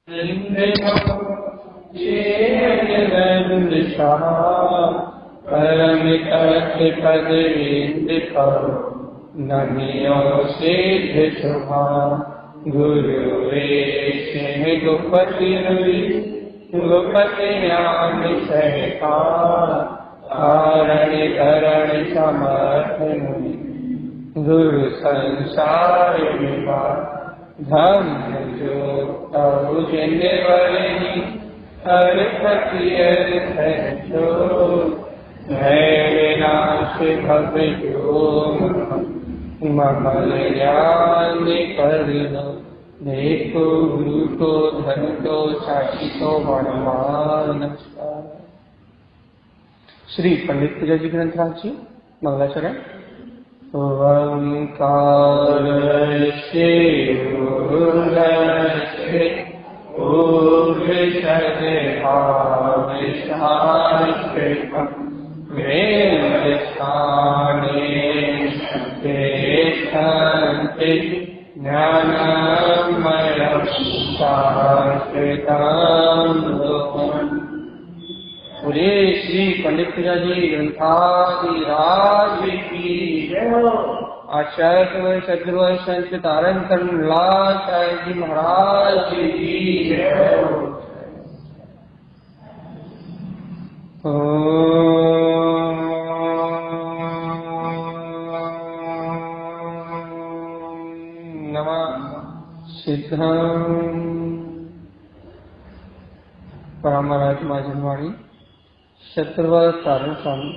परम पदवीन्द्र नमियो सिद्ध शुभा गुरुवेश गुपति गुपति ज्ञान सहकार कारण करण समर्थ गुरु संसार विवाह धम्म जो तव जिन वरनी हर फकीर सहजो विनाश भव जो महल ज्ञान करुणो देखो गुरु को धन को साक्षी को वर्णमान। श्री पंडित पूजा जी ग्रंथराज जी मंगलाचरण। ओंकार पूरे श्री पंडित पूजा जी ग्रंथादिराज की आचार्य सदगुरु संत तारण लाचार्य जी महाराज की नमः सिद्धं परमात्मा जनवाणी शत्रुवा तारण स्वामी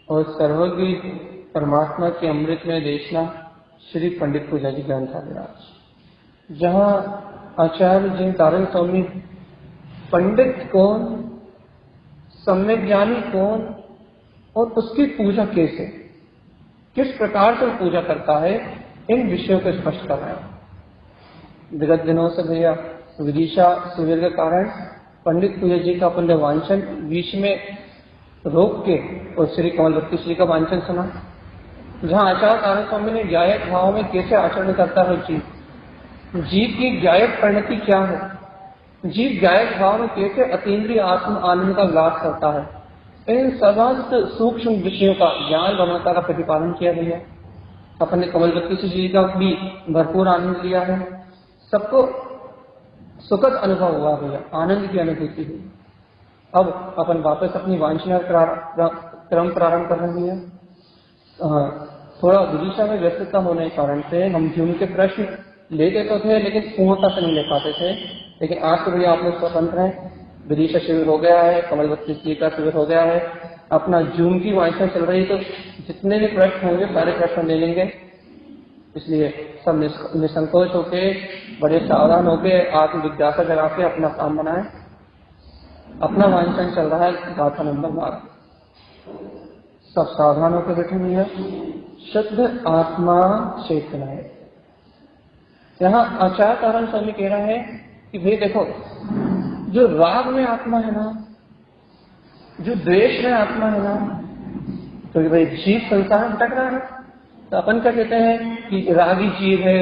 और सर्वज्ञ परमात्मा के अमृत में देशना श्री पंडित पूजा जी ग्रंथादिराज, जहाँ आचार्य जी तारण स्वामी पंडित कौन, सम्यक ज्ञानी कौन और उसकी पूजा कैसे, किस प्रकार से पूजा करता है, इन विषयों को स्पष्ट कर रहे हैं। विगत दिनों से भैया विदिशा शिविर के कारण पंडित पूजा जी का अपन ने वांचन बीच में रोक के और श्री कमल भक्ति श्री का वांचन सुना, जहाँ आचार्य तारण स्वामी ने ज्ञायक भाव में कैसे आचरण करता है जीव की ज्ञायक परिणति क्या है, जीव ज्ञायक भाव में कैसे अतीन्द्रिय आत्म आनंद का लाभ करता है, इन समस्त सूक्ष्म विषयों का ज्ञान भ्रमणता का प्रतिपादन किया गया है। अपन ने कमल भक्ति जी का भी भरपूर आनंद लिया है, सबको सुखद अनुभव हुआ भैया, आनंद की अनुभूति हुई। अब अपन वापस अपनी वांछनीय क्रम प्रारंभ कर रहे हैं। थोड़ा विदिशा में व्यस्तता होने के कारण से हम जून के प्रश्न लेते तो थे लेकिन पूर्णता से नहीं ले पाते थे, लेकिन आज तो भैया आप लोग स्वतंत्र हैं। विदिशा शिविर हो गया है, कमल भक्ति जी का शिविर हो गया है, अपना जून की वांछना चल रही है, तो जितने भी प्रश्न होंगे सारे प्रश्न ले लेंगे। इसलिए सब निसंकोच होके, बड़े सावधान होके, आत्मजिज्ञासा जगा के अपना काम बनाए। अपना वांछन चल रहा है गाथा नंबर 12। सब सावधान होकर बैठे हुए हैं। शुद्ध आत्मा चेतना है। यहाँ आचार्य तारण स्वामी कह रहा है कि भाई देखो, जो राग में आत्मा है ना, जो द्वेष में आत्मा है ना, तो भाई जीव संसार में भटक रहा है ना। तो अपन क्या कहते हैं कि रागी जीव है,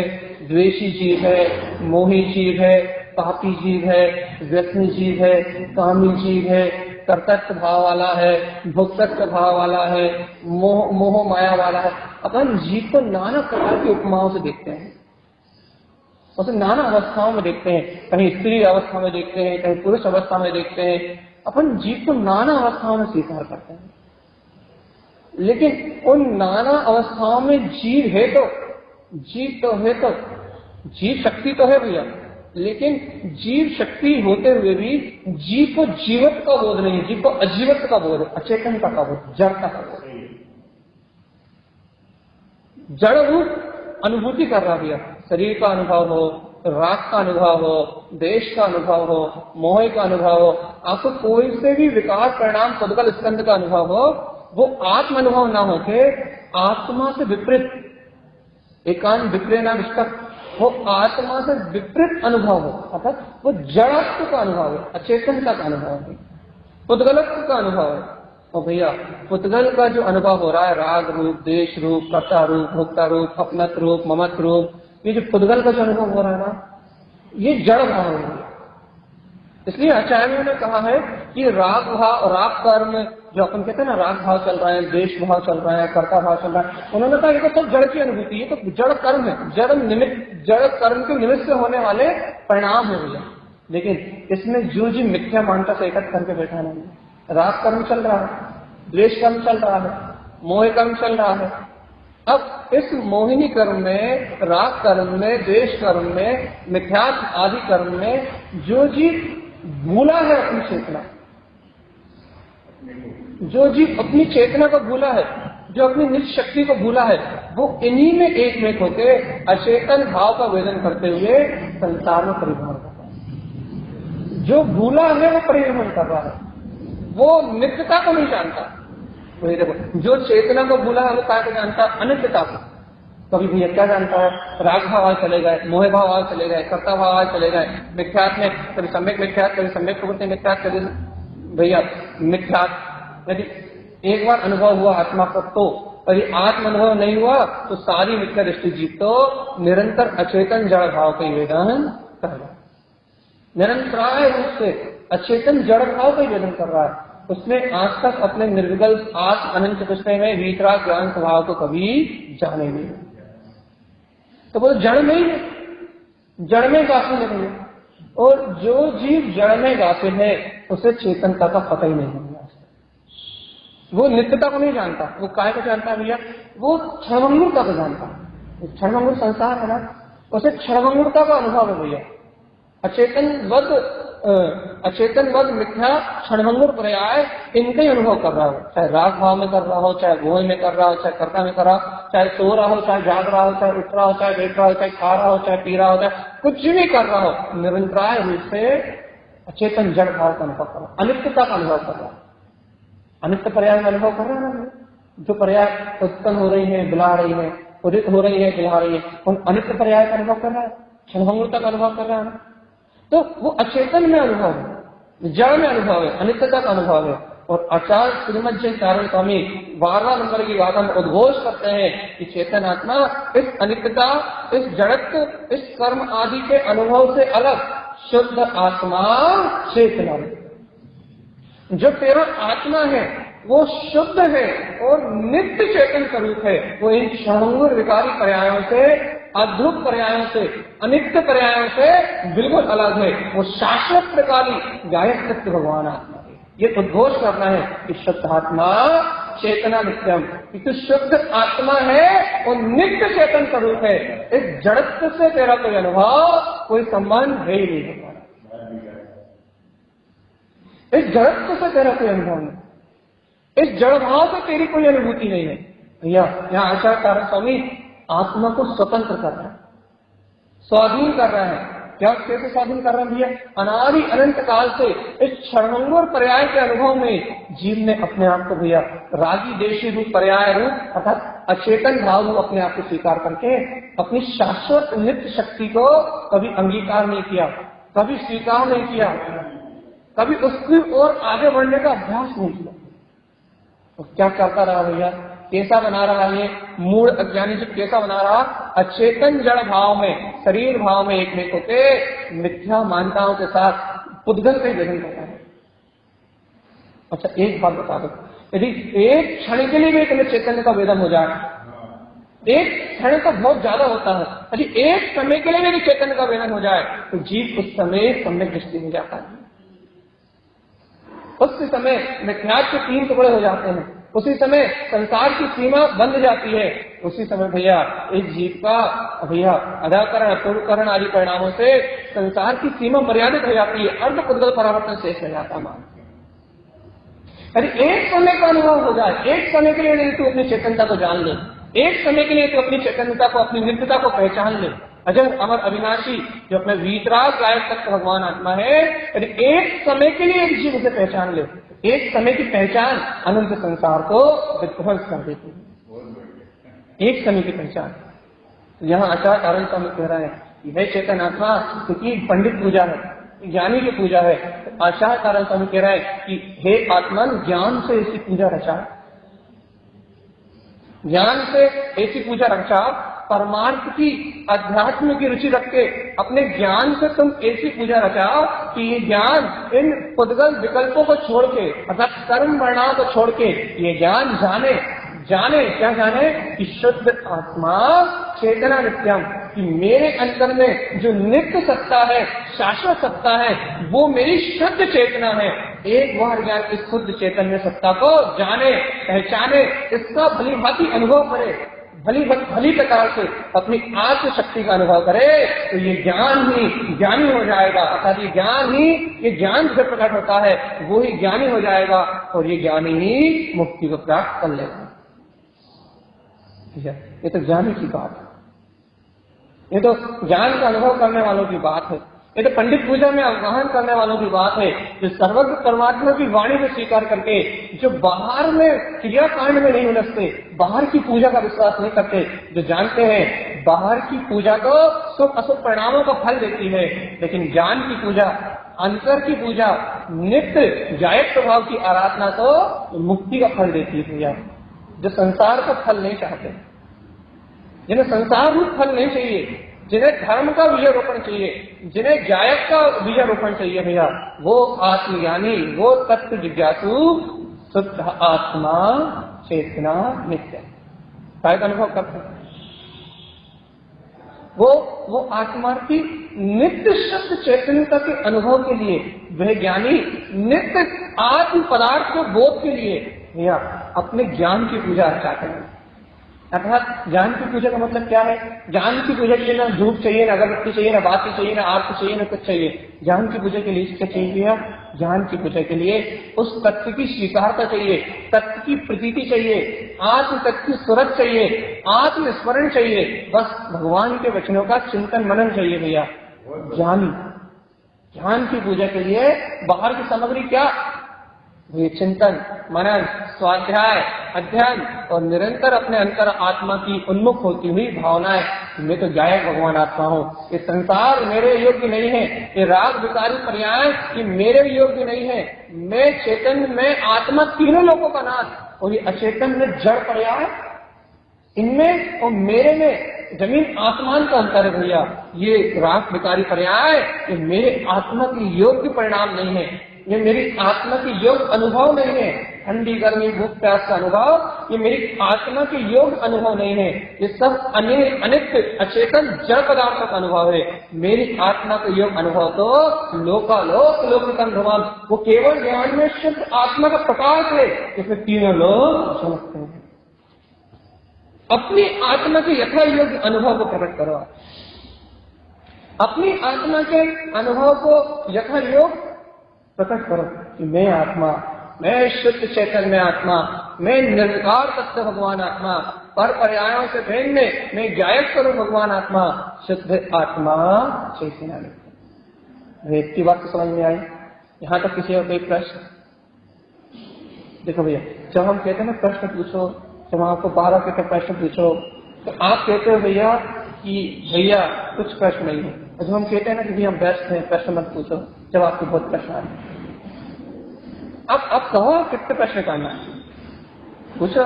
द्वेषी जीव है, मोही जीव है, पापी जीव है, व्यसनी जीव है, कामी जीव है, कर्तव्य भाव वाला है, भोक्तृत्व भाव वाला है, मोह माया वाला है। अपन जीव को नाना प्रकार की उपमाओं से देखते हैं, उसे नाना अवस्थाओं में देखते हैं, कहीं स्त्री अवस्था में देखते हैं, कहीं पुरुष अवस्था में देखते हैं। अपन जीव को नाना अवस्थाओं में स्वीकार करते हैं, लेकिन उन नाना अवस्थाओं में जीव है तो जीव शक्ति तो है भैया, लेकिन जीव शक्ति होते हुए भी जीव को जीवत्व का बोध नहीं, जीव को अजीवत्व का बोध है, अचेतनता का बोध, जड़ता का बोध। जड़ रूप अनुभूति कर रहा भैया, शरीर का अनुभव हो, राग का अनुभव हो, देश का अनुभव हो, मोह का अनुभव हो, आपको कोई से भी विकार परिणाम पदकल स्कंद का अनुभव हो, वो आत्म अनुभव ना होके आत्मा से विपरीत, एकांत विपरीत ना विष्टक, वो आत्मा से विपरीत अनुभव हो, अर्थात वो जड़त्व का अनुभव है, अचेतनता का अनुभव है, पुद्गलत्व का अनुभव है। और भैया पुद्गल का जो अनुभव हो रहा है, राग रूप, देश रूप, कर्ता रूप, भोक्ता रूप, अपनत रूप, ममत रूप, ये जो पुद्गल का जो अनुभव हो रहा है ना, ये जड़ भाव है। इसलिए आचार्यों ने कहा है कि राग भाव, राग कर्म जो अपन कहते हैं ना, राग भाव चल रहा है, द्वेष भाव चल रहा है, कर्ता भाव चल रहा है, उन्होंने कहा ये तो सब जड़ की अनुभूति है, तो जड़ कर्म है, जड़ कर्म के निमित्त से होने वाले परिणाम है भैया। लेकिन इसमें जो जी मिथ्या मानता से एकत्र करके बैठा नहीं है। राग कर्म चल रहा है, द्वेष कर्म चल रहा है, मोह कर्म चल रहा है। अब इस मोहिनी कर्म में, राग कर्म में, द्वेष कर्म में, मिथ्यात्व आदि कर्म में जो जी भूला है अपनी चेतना, जो जीव अपनी चेतना को भूला है, जो अपनी निज शक्ति को भूला है, वो इन्हीं में एक होके अचेतन भाव का वेदन करते हुए संसार में परिभ्रमण कर रहा है। जो भूला है वो परिभ्रमण कर रहा है, वो नित्यता को नहीं जानता। वही देखो, जो चेतना को भूला है वो क्या को जानता है? अनित्यता को। कभी भैया क्या जानता है? राग भाव चले गए, मोह भाव चले गए, कर्ता भाव चले गए, मिथ्यात्व में कभी सम्यक मिथ्यात्व, कभी सम्यक प्रवृत्ति मिथ्यात्व, कभी भैया मिथ्यात्व। यदि एक बार अनुभव हुआ आत्मा का, तो यदि आत्म अनुभव नहीं हुआ तो सारी मिथ्या दृष्टि जीव तो निरंतर अचेतन जड़ भाव का वेदन कर रहा है, निरंतराय रूप से अचेतन जड़ भाव का वेदन कर रहा है। उसने आज तक अपने निर्विकल्प आत्म अनंत विषय में वीतराग ज्ञान स्वभाव को कभी जाने नहीं, तो वो जड़ में ही है, जड़ में गाफिल है। और जो जीव जड़ में गाफिल है उसे चेतनता का पता ही नहीं है, वो नित्यता को नहीं जानता। वो काय को जानता है भैया? वो क्षणभंगुरता को जानता है। क्षणभंगुर संसार है ना, उसे क्षणभंगुरता का अनुभव है भैया। अचेतनवद मिथ्या क्षणभंगुर पर्याय इनका ही अनुभव कर रहा हो, चाहे राग भाव में कर रहा हो, चाहे मोह में कर रहा हो, चाहे कर्ता में कर रहा हो, चाहे सो रहा हो, चाहे जाग रहा हो, चाहे उठ रहा हो, चाहे बैठ रहा हो, चाहे खा रहा हो, चाहे पी रहा हो, चाहे कुछ भी कर रहा हो, निरंतराय रूप से अचेतन जड़ भाव का अनुभव कर रहा, अनित्यता का अनुभव कर रहा, अनित्य पर्याय का अनुभव कर रहा है ना। जो पर्याय उत्पन्न हो रही है, बिला रही है, उदित हो रही है, बिला रही है, उन अनित्य पर्याय का अनुभव कर रहा है, क्षणभंगुरता का अनुभव कर रहा है। तो वो अचेतन में अनुभव है, जड़ में अनुभव है, अनित्यता का अनुभव है। और आचार्य श्रीमद जय नारायण स्वामी 12 नंबर की बात हम उद्घोष करते हैं कि चेतन आत्मा इस अनित्यता, इस जड़त्व, इस कर्म आदि के अनुभव से अलग शुद्ध आत्मा चेतना। जो तेरा आत्मा है वो शुद्ध है और नित्य चेतन स्वरूप है। वो इन क्षणभंगुर विकारी पर्यायों से, अद्भुत पर्यायों से, अनित्य पर्यायों से बिल्कुल अलग है। वो शाश्वत प्रकारी गायत्री भगवान आत्मा है। ये उद्घोष करना है कि शुद्ध आत्मा चेतना नित्यम, क्योंकि शुद्ध आत्मा है और नित्य चेतन स्वरूप है। इस जड़त्व से तेरा कोई अनुभव, कोई संबंध है ही नहीं। इस जड़त्व से तेरा कोई अनुभव नहीं, इस जड़ भाव से तेरी कोई अनुभूति नहीं है भैया। यहाँ आचार्य कारण स्वामी आत्मा को स्वतंत्र कर रहा है, स्वाधीन कर रहा है। क्या कैसे स्वाधीन कर रहा है भैया? अनादि अनंत काल से इस क्षणभंगुर पर्याय के अनुभव में जीव ने अपने आप को भैया रागी देशी रूप, पर्याय रूप अर्थात अचेतन भाव रूप अपने आप को स्वीकार करके अपनी शाश्वत नित्य शक्ति को कभी अंगीकार नहीं किया, कभी स्वीकार नहीं किया, कभी उसकी ओर आगे बढ़ने का अभ्यास नहीं किया। तो क्या करता रहा भैया? कैसा बना रहा है? मूल अज्ञानी जो कैसा बना रहा? अचेतन जड़ भाव में, शरीर भाव में एक होते मिथ्या मान्यताओं के साथ पुद्गल का वेदन करता है। अच्छा एक बात बता दो, यदि एक क्षण के लिए भी तुम्हें चैतन्य का वेदन हो जाए, एक क्षण का बहुत ज्यादा होता है, यदि एक समय के लिए भी चैतन्य का वेदन हो जाए तो जीव उस समय सम्यक दृष्टि में जाता है। उसी समय मिथ्यात्व के 3 टुकड़े हो जाते हैं, उसी समय संसार की सीमा बंद जाती है, उसी समय भैया इस जीव का भैया अधाकरण, अपूर्वकरण आदि परिणामों से संसार की सीमा मर्यादित हो जाती है, अर्ध पुद्गल परावर्तन शेष हो जाता है। यदि एक समय का अनुभव हो जाए, एक समय के लिए यदि तू अपनी चेतनता को जान ले, एक समय के लिए तू अपनी चेतनता को, अपनी नित्यता को पहचान ले, अजर अमर अविनाशी जो अपने वीतराग गायक तक भगवान आत्मा है, यदि एक समय के लिए एक जीव उसे पहचान ले, एक समय की पहचान अनंत संसार को विध्वंस कर देती है। एक समय की पहचान। यहाँ आचार्य कारण स्वामी कह रहा है कि हे चेतन आत्मा, क्योंकि पंडित पूजा है, ज्ञानी की पूजा है, तो आचार्य कारण स्वामी कह रहा है कि हे आत्मन, ज्ञान से ऐसी पूजा रचा, ज्ञान से ऐसी पूजा रचा परमार्थ की, अध्यात्म की रुचि रख के अपने ज्ञान से तुम ऐसी पूजा रचाओ कि ये ज्ञान इन पुद्गल विकल्पों को छोड़ के, अर्थात कर्म वर्णाओं को छोड़ के ये ज्ञान जाने क्या जाने कि शुद्ध आत्मा चेतना नित्यम, कि मेरे अंदर में जो नित्य सत्ता है, शाश्वत सत्ता है, वो मेरी शुद्ध चेतना है। एक बार ज्ञान इस शुद्ध चैतन्य सत्ता को जाने, पहचाने, इसका भली भांति अनुभव करे, भली प्रकार से अपनी आत्म शक्ति का अनुभव करे, तो ये ज्ञान ही ज्ञानी हो जाएगा। अर्थात ये ज्ञान जो प्रकट होता है वो ही ज्ञानी हो जाएगा, और ये ज्ञानी ही मुक्ति को प्राप्त कर लेगा। ये तो ज्ञानी की बात है, ये तो ज्ञान का अनुभव करने वालों की बात है, ये तो पंडित पूजा में आह्वान करने वालों की बात है, जो सर्वज्ञ परमात्मा की वाणी में स्वीकार करके, जो बाहर में क्रियाकांड में नहीं उलझते, बाहर की पूजा का विश्वास नहीं करते, जो जानते हैं बाहर की पूजा तो शुभ अशुभ परिणामों का फल देती है, लेकिन ज्ञान की पूजा, अंतर की पूजा, नित्य जायक स्वभाव की आराधना तो मुक्ति का फल देती है भैया। जो संसार का फल नहीं चाहते, जिन्हें संसार रूप फल नहीं चाहिए, जिन्हें धर्म का बीजारोपण चाहिए, जिन्हें जायक का बीजारोपण चाहिए भैया, वो आत्मज्ञानी, वो तत्व जिज्ञासु शुद्ध आत्मा चेतना नित्य शायद अनुभव करते हैं। वो आत्मार्थी नित्य शुद्ध चैतन्यता के अनुभव के लिए, वह ज्ञानी नित्य आत्म पदार्थ के बोध के लिए भैया अपने ज्ञान की पूजा चाहते हैं। अर्थात ज्ञान की पूजा का मतलब क्या है? ज्ञान की पूजा के लिए ना धूप चाहिए, ना अगरबत्ती चाहिए, ना बाती चाहिए, ना आरती चाहिए, ना कुछ चाहिए। ज्ञान की पूजा के लिए क्या चाहिए भैया? ज्ञान की पूजा के लिए उस तत्व की स्वीकारता चाहिए, तत्व की प्रतीति चाहिए, आत्म तत्व की सुरत चाहिए, आत्म स्मरण चाहिए, बस भगवान के वचनों का चिंतन मनन चाहिए भैया। ज्ञान की पूजा के लिए बाहर की सामग्री क्या? ये चिंतन, मनन, स्वाध्याय, अध्ययन और निरंतर अपने अंतर आत्मा की उन्मुख होती हुई भावनाएं, मैं तो जायक भगवान आत्मा हूँ, ये संसार मेरे योग्य नहीं है, ये राग विकारी पर्याय ये मेरे योग्य नहीं है, मैं चेतन में आत्मा तीनों लोगों का नाथ, और ये अचेतन में जड़ पर्याय, इनमें और मेरे में जमीन आसमान का अंतर है भैया। ये राग विकारी पर्याय ये मेरे आत्मा की योग्य परिणाम नहीं है, ये मेरी आत्मा की योग अनुभव नहीं है। ठंडी गर्मी भूख प्यास का अनुभव ये मेरी आत्मा के योग अनुभव नहीं है, ये सब अनित्य अचेतन जड़ पदार्थों का अनुभव है। मेरी आत्मा का योग अनुभव तो लोकालोक लोकम, वो केवल ज्ञान में शुद्ध आत्मा का प्रकाश है, इसमें तीनों लोग समझते हैं। अपनी आत्मा के यथा योग्य अनुभव को प्रकट करो, अपनी आत्मा के अनुभव को यथा योग प्रकट करो कि मैं आत्मा, मैं शुद्ध चैतन्य आत्मा, मैं निर्विकार तत्व भगवान आत्मा, पर पर्यायों से भिन्न मैं गायक करूं भगवान आत्मा, शुद्ध आत्मा चैतन्य। वेद की बात तो समझ में आई? यहाँ तक किसी और कोई प्रश्न? देखो भैया, जब हम कहते हैं ना प्रश्न पूछो, जब आपको 12 के प्रश्न पूछो तो आप कहते हो भैया कि भैया कुछ प्रश्न नहीं है, और जब हम कहते हैं ना कि भैया हम व्यस्त हैं प्रश्न मत पूछो, जब आपको बहुत प्रश्न आ रहे हैं, अब कहो कितने प्रश्न करना है, पूछो।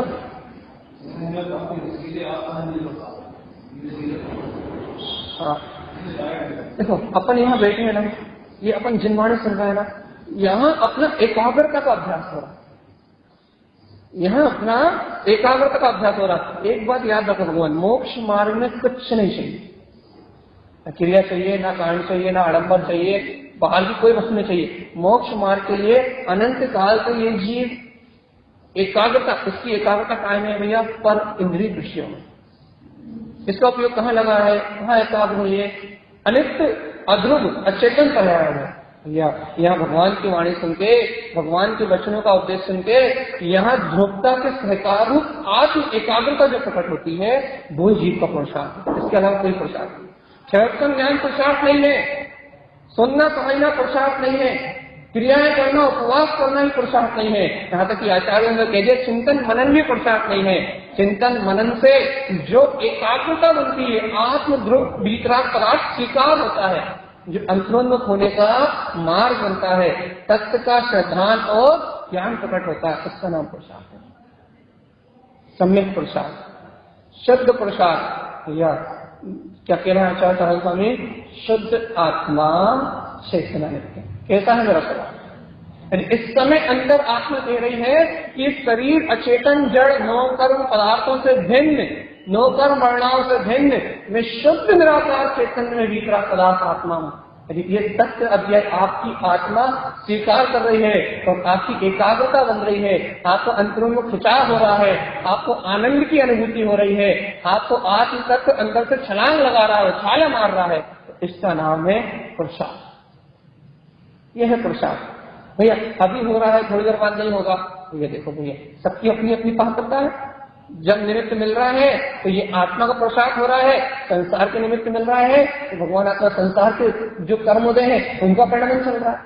हाँ देखो, अपन यहाँ बैठे हैं ना, ये अपन जिनवाणी सुन रहे हैं ना, यहाँ अपना एकाग्रता का अभ्यास हो रहा है, यहाँ अपना एकाग्रता का अभ्यास हो रहा है। एक बात याद रखो भगवान, मोक्ष मार्ग में कुछ नहीं चाहिए, न क्रिया चाहिए, ना कारण चाहिए, ना आडंबर चाहिए, बाहर की कोई वस्तु नहीं चाहिए। मोक्ष मार्ग के लिए अनंत काल से ये जीव एकाग्रता, इसकी एकाग्रता कायम है भैया पर इंद्रिय दृश्यों में। इसका उपयोग कहाँ लगा है, कहाँ एकाग्र हुई है? अनित्य अध्रुव अचेतन पर्याय है भैया। यहाँ भगवान की वाणी सुन के, भगवान के वचनों का उपदेश सुन के, यहाँ ध्रुवता के सहकार रूप आत्म एकाग्रता जो प्रकट होती है वो जीव का पुरुषार्थ है, इसके अलावा कोई पुरुषार्थ नहीं। क्षण ज्ञान पुरुषार्थ नहीं है, सुनना समझना पुरुषार्थ नहीं है, क्रियाएं करना उपवास करना ही पुरुषार्थ नहीं है। यहाँ तक कि आचार्य ने कह दिया चिंतन मनन भी पुरुषार्थ नहीं है। चिंतन मनन से जो एकाग्रता बनती है, आत्म ध्रुव भीतराग पदार्थ स्वीकार होता है, जो अंतरोन्मुख होने का मार्ग बनता है, तत्व का श्रद्धान और ज्ञान प्रकट होता है, उसका नाम पुरुषार्थ है। सम्यक पुरुषार्थ, शुद्ध पुरुषार्थ, भैया क्या कह रहे हैं आचार्य साहब स्वामी, शुद्ध आत्मा चेतना नित्य। कैसा है मेरा सवाल? इस समय अंदर आत्मा कह रही है कि शरीर अचेतन जड़ नौकर्म पदार्थों से भिन्न, नौकर्म वर्णाओं से भिन्न, मैं शुद्ध निराकार चैतन्य में वितराग पदार्थ आत्मा हूं। यदि ये सत्य अध्याय आपकी आत्मा स्वीकार कर रही है तो आपकी एकाग्रता बन रही है, आपको अंतरों में खिंचाव हो रहा है, आपको आनंद की अनुभूति हो रही है, आपको आत्म तत्व अंदर से छलांग लगा रहा है, छाला मार रहा है, तो इसका नाम है पुरुषार्थ। यह है पुरुषार्थ। भैया अभी हो रहा है, थोड़ी देर बाद नहीं होगा। भैया देखो भैया, सबकी अपनी अपनी पात्रता है। जब निमित्त मिल रहा है तो ये आत्मा का पुरुषार्थ हो रहा है, संसार के निमित्त मिल रहा है तो भगवान आत्मा संसार के जो कर्मोदय हैं उनका परिणाम चल रहा है।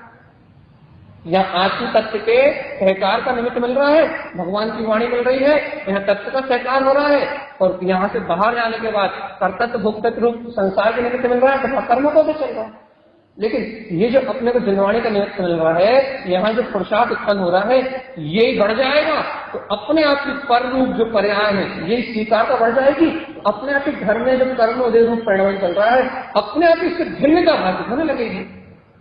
यहाँ आत्म तत्व के सहकार का निमित्त मिल रहा है, भगवान की वाणी मिल रही है, यहाँ तत्व का सहकार हो रहा है, और यहाँ से बाहर जाने के बाद कर्तत्व भोक्तत्व रूप संसार के निमित्त मिल रहा है तो कर्मों को भी चल रहा है। लेकिन ये जो अपने को जनवाणी का निमित्त मिल रहा है, यहाँ जो पुरुषार्थ उत्पन्न हो रहा है ये बढ़ जाएगा तो अपने आप की पर रूप जो पर्याय है ये स्वीकारता बढ़ जाएगी। अपने आप के घर में जो कर्म उदय रूप परिणाम चल रहा है अपने आप इससे भिन्नता भाषित होने लगेगी।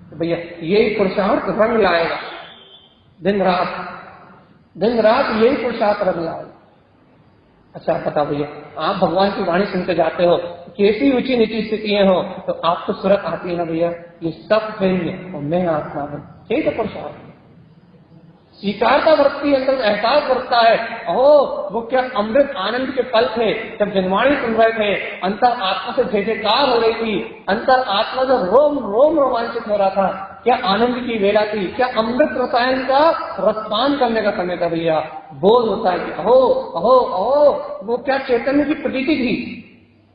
तो भैया यही पुरुषार्थ रंग लाएगा, दिन रात यही पुरुषार्थ रंग लाएगा। अच्छा पता भैया, आप भगवान की वाणी सुनते जाते हो, कैसी ऊंची नीची स्थितियां हो तो आपको सुरत आती है ना भैया, ये सब भिन्न और मैं आत्मा हूं। यही तो पुरुषार्थ स्वीकारता वृत्ति अंदर एहसास बढ़ता है। ओह वो क्या अमृत आनंद के पल थे जब जनवाणी सुन रहे थे, अंतर आत्मा से जयजयकार हो रही थी, अंतर आत्मा जो रोम रोम रोमांचित हो रहा था, क्या आनंद की वेला थी, क्या अमृत रसायन का रसपान करने का समय था भैया। बोध होता है कि अहो अहो अहो, वो क्या चैतन्य की प्रतीति थी।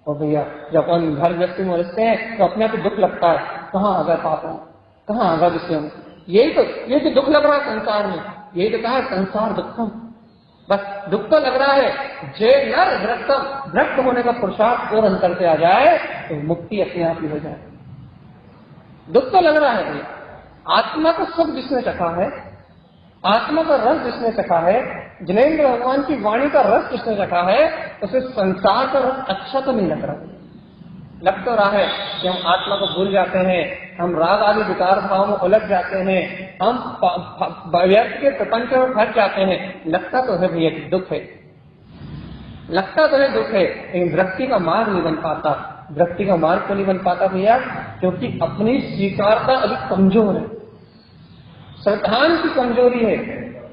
और भैया जब हम घर गृहस्थी में रहते हैं तो अपने आप दुख लगता है, कहाँ आ गया पाप, कहाँ आ गया विषय में, ये तो दुख लग रहा है संसार में, यही तो कहा संसार दुखम, बस दुख तो लग रहा है। जय नर भ्रक्त होने का पुरुषार्थ और अंतर से आ जाए तो मुक्ति अपने आप ही हो जाए। दुख तो लग रहा है भैया, आत्मा का सुख जिसने चखा है, आत्मा का रस जिसने चखा है, जिनेन्द्र भगवान की वाणी का रस जिसने चखा है, उसे संसार का रस अच्छा तो नहीं लग रहा। लग तो रहा है कि हम आत्मा को भूल जाते हैं, हम राग आदि विकार भाव में उलझ जाते हैं, हम व्यर्थ के प्रपंच में फंस जाते हैं। लगता तो है भैया दुख है, लगता तो है दुख है, लेकिन वृत्ति का मार्ग नहीं बन पाता। वृत्ति का मार्ग तो नहीं बन पाता भैया क्योंकि अपनी स्वीकारता अभी कमजोर है, श्रद्धान की कमजोरी है,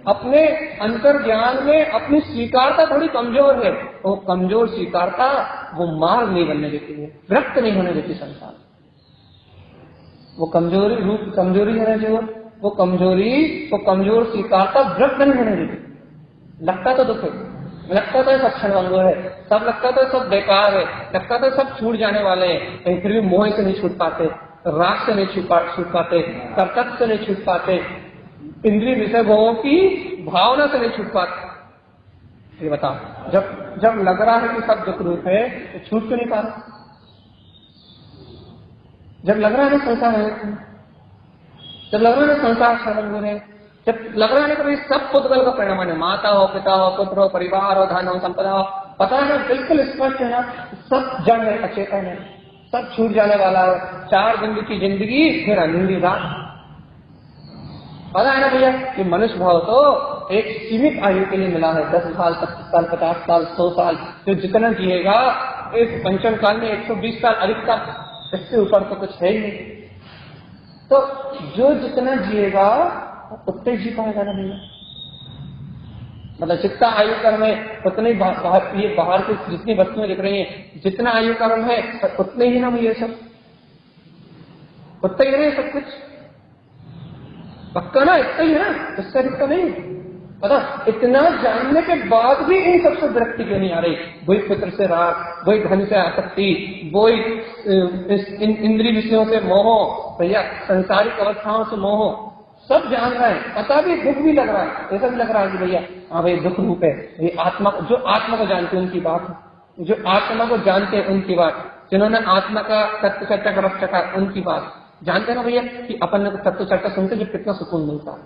अपने अंतर ज्ञान में अपनी स्वीकारता थोड़ी कमजोर है। वो कमजोर स्वीकारता वो मार्ग नहीं बनने देती है, वृत्त नहीं होने देती संसार। वो कमजोरी रूप कमजोरी है जो वो कमजोर स्वीकारता वृत्त नहीं होने देती। लगता तो दुख है, लगता तो सब क्षणभंगुर है, सब लगता तो सब बेकार है, लगता तो सब छूट जाने वाले हैं, लेकिन फिर भी मोह से नहीं छूट पाते, राग से नहीं छूट पाते, कर्तव्य से नहीं छूट पाते, इंद्रिय विषय भोगों की भावना से नहीं छूट पाते। ये बताओ, जब लग रहा है कि सब दुख रूप है तो छूट क्यों नहीं पा रहा? जब लग रहा है संसार है, जब लग रहा है संसार क्षणभंगुर है, जब लग रहा है कि सब पुद्गल का परिणाम है, माता हो, पिता हो, पुत्र हो, परिवार हो, धन हो, संपदा हो, पता है ना, बिल्कुल स्पष्ट है ना, सब जड़ है, अचेतन है, सब छूट जाने वाला है। 4 दिन की जिंदगी फिर अनिंदी रात। पता है ना भैया कि मनुष्य भाव तो एक सीमित आयु के लिए मिला है, 10 साल, 25 साल, 50 साल, 100 साल, जो जितना जिएगा इस पंचम काल में 120 साल अधिकतम, इससे ऊपर तो कुछ है ही नहीं। तो जो जितना जिएगा उतने जी पाएगा ना भैया, मतलब जितना आयु कर्म है उतने ये बाहर की जितनी वस्तुएं दिख रही हैं, जितना आयु कर्म है उतने ही ना भैया, सब उतना ही रहे सब कुछ, पक्का ना, इतना ही है ना, इससे अधिक तो नहीं। पता इतना जानने के बाद भी इन सबसे विरक्ति क्यों नहीं आ रही? वही पुत्र से राग, वही धन से आसक्ति, वही इंद्रिय विषयों से मोह, भैया संसारिक अवस्थाओं से मोह, सब जान रहे हैं, पता भी, दुख भी लग रहा है, ऐसा भी लग रहा है कि भैया हाँ भाई दुख रूप है। ये आत्मा, जो आत्मा को जानते हैं उनकी बात, जो आत्मा को जानते हैं उनकी बात, जिन्होंने आत्मा का तत्व चर्चा का रस चखा उनकी बात जानते हैं ना भैया कि अपन को तत्व चर्चा सुनते जब कितना सुकून मिलता है,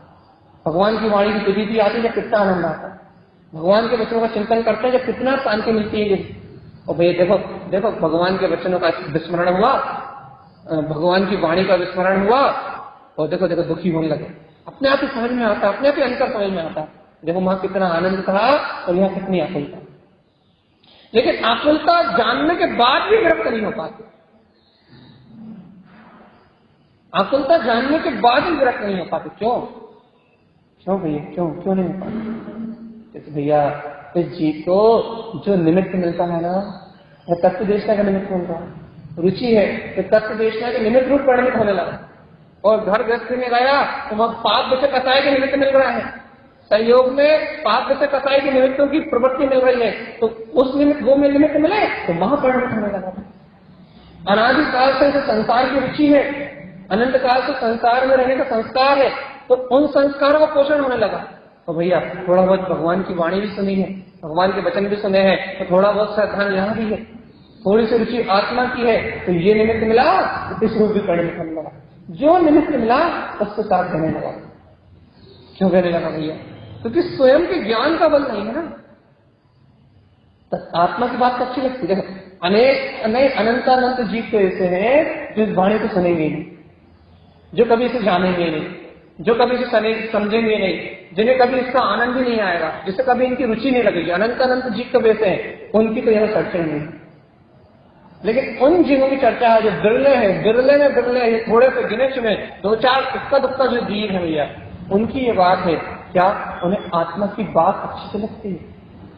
भगवान की वाणी की प्रतीति आती है जब कितना आनंद आता है, भगवान के वचनों का चिंतन करते हैं जब कितना शांति मिलती है। और भैया देखो देखो भगवान के वचनों का विस्मरण हुआ, भगवान की वाणी का विस्मरण हुआ, और देखो देखो दुखी होने लगे। अपने आप ही समझ में आता, अपने आप ही अंतर समझ में आता। देखो वहां कितना आनंद था और यहाँ कितनी आकुलता। लेकिन आकुलता जानने के बाद भी विरक्त नहीं हो पाती। आकुलता जानने के बाद भी विरक्त नहीं हो पाती। क्यों क्यों भैया, क्यों नहीं हो पाती? भैया इस जीव को जो निमित्त मिलता है ना, वह तत्व देशना का निमित्त मिलता है। रुचि है तो तत्व देशना के निमित्त रूप परिणित होने लगा। और घर गृहस्थी में गया तो वहां पाप विषय कसाई के निमित्त मिल रहा है, संयोग में पाप विषय कसाई के निमित्तों की प्रवृत्ति मिल रही है, तो उस निमित्त वो में निमित्त मिले तो वहां परिणित होने लगा। अनादिकाल से संसार की रुचि है, अनंत काल से संसार में रहने का संस्कार है, तो उन संस्कारों का पोषण होने लगा। तो भैया थोड़ा बहुत भगवान की वाणी भी सुनी है, भगवान के वचन भी सुने हैं, तो थोड़ा बहुत सावधान यहाँ भी है, थोड़ी सी रुचि आत्मा की है, तो ये निमित्त मिला तो इस रूप भी परिणित होने लगा। जो निमित्त मिला उसके साथ देने लगा। क्यों कहने लगा भैया? क्योंकि स्वयं के ज्ञान का बल नहीं है ना। तो आत्मा की बात तो अच्छी लगती है। अनेक अनंत जीव तो ऐसे हैं जो इस वाणी को सुनेंगे नहीं, जो कभी इसे जानेंगे नहीं, जो कभी इसे समझेंगे नहीं, जिन्हें कभी इसका आनंद ही नहीं आएगा, जिसे कभी इनकी रुचि नहीं लगेगी। अनंत जीव तो वैसे हैं, उनकी तो यह चर्चा नहीं। लेकिन उन जीवों की चर्चा है जो बिरले हैं, बिरले में बिरले, ये थोड़े से गिने चुने दो चार इक्का दुक्का जो जीव है भैया, उनकी ये बात है क्या उन्हें आत्मा की बात अच्छी से लगती है,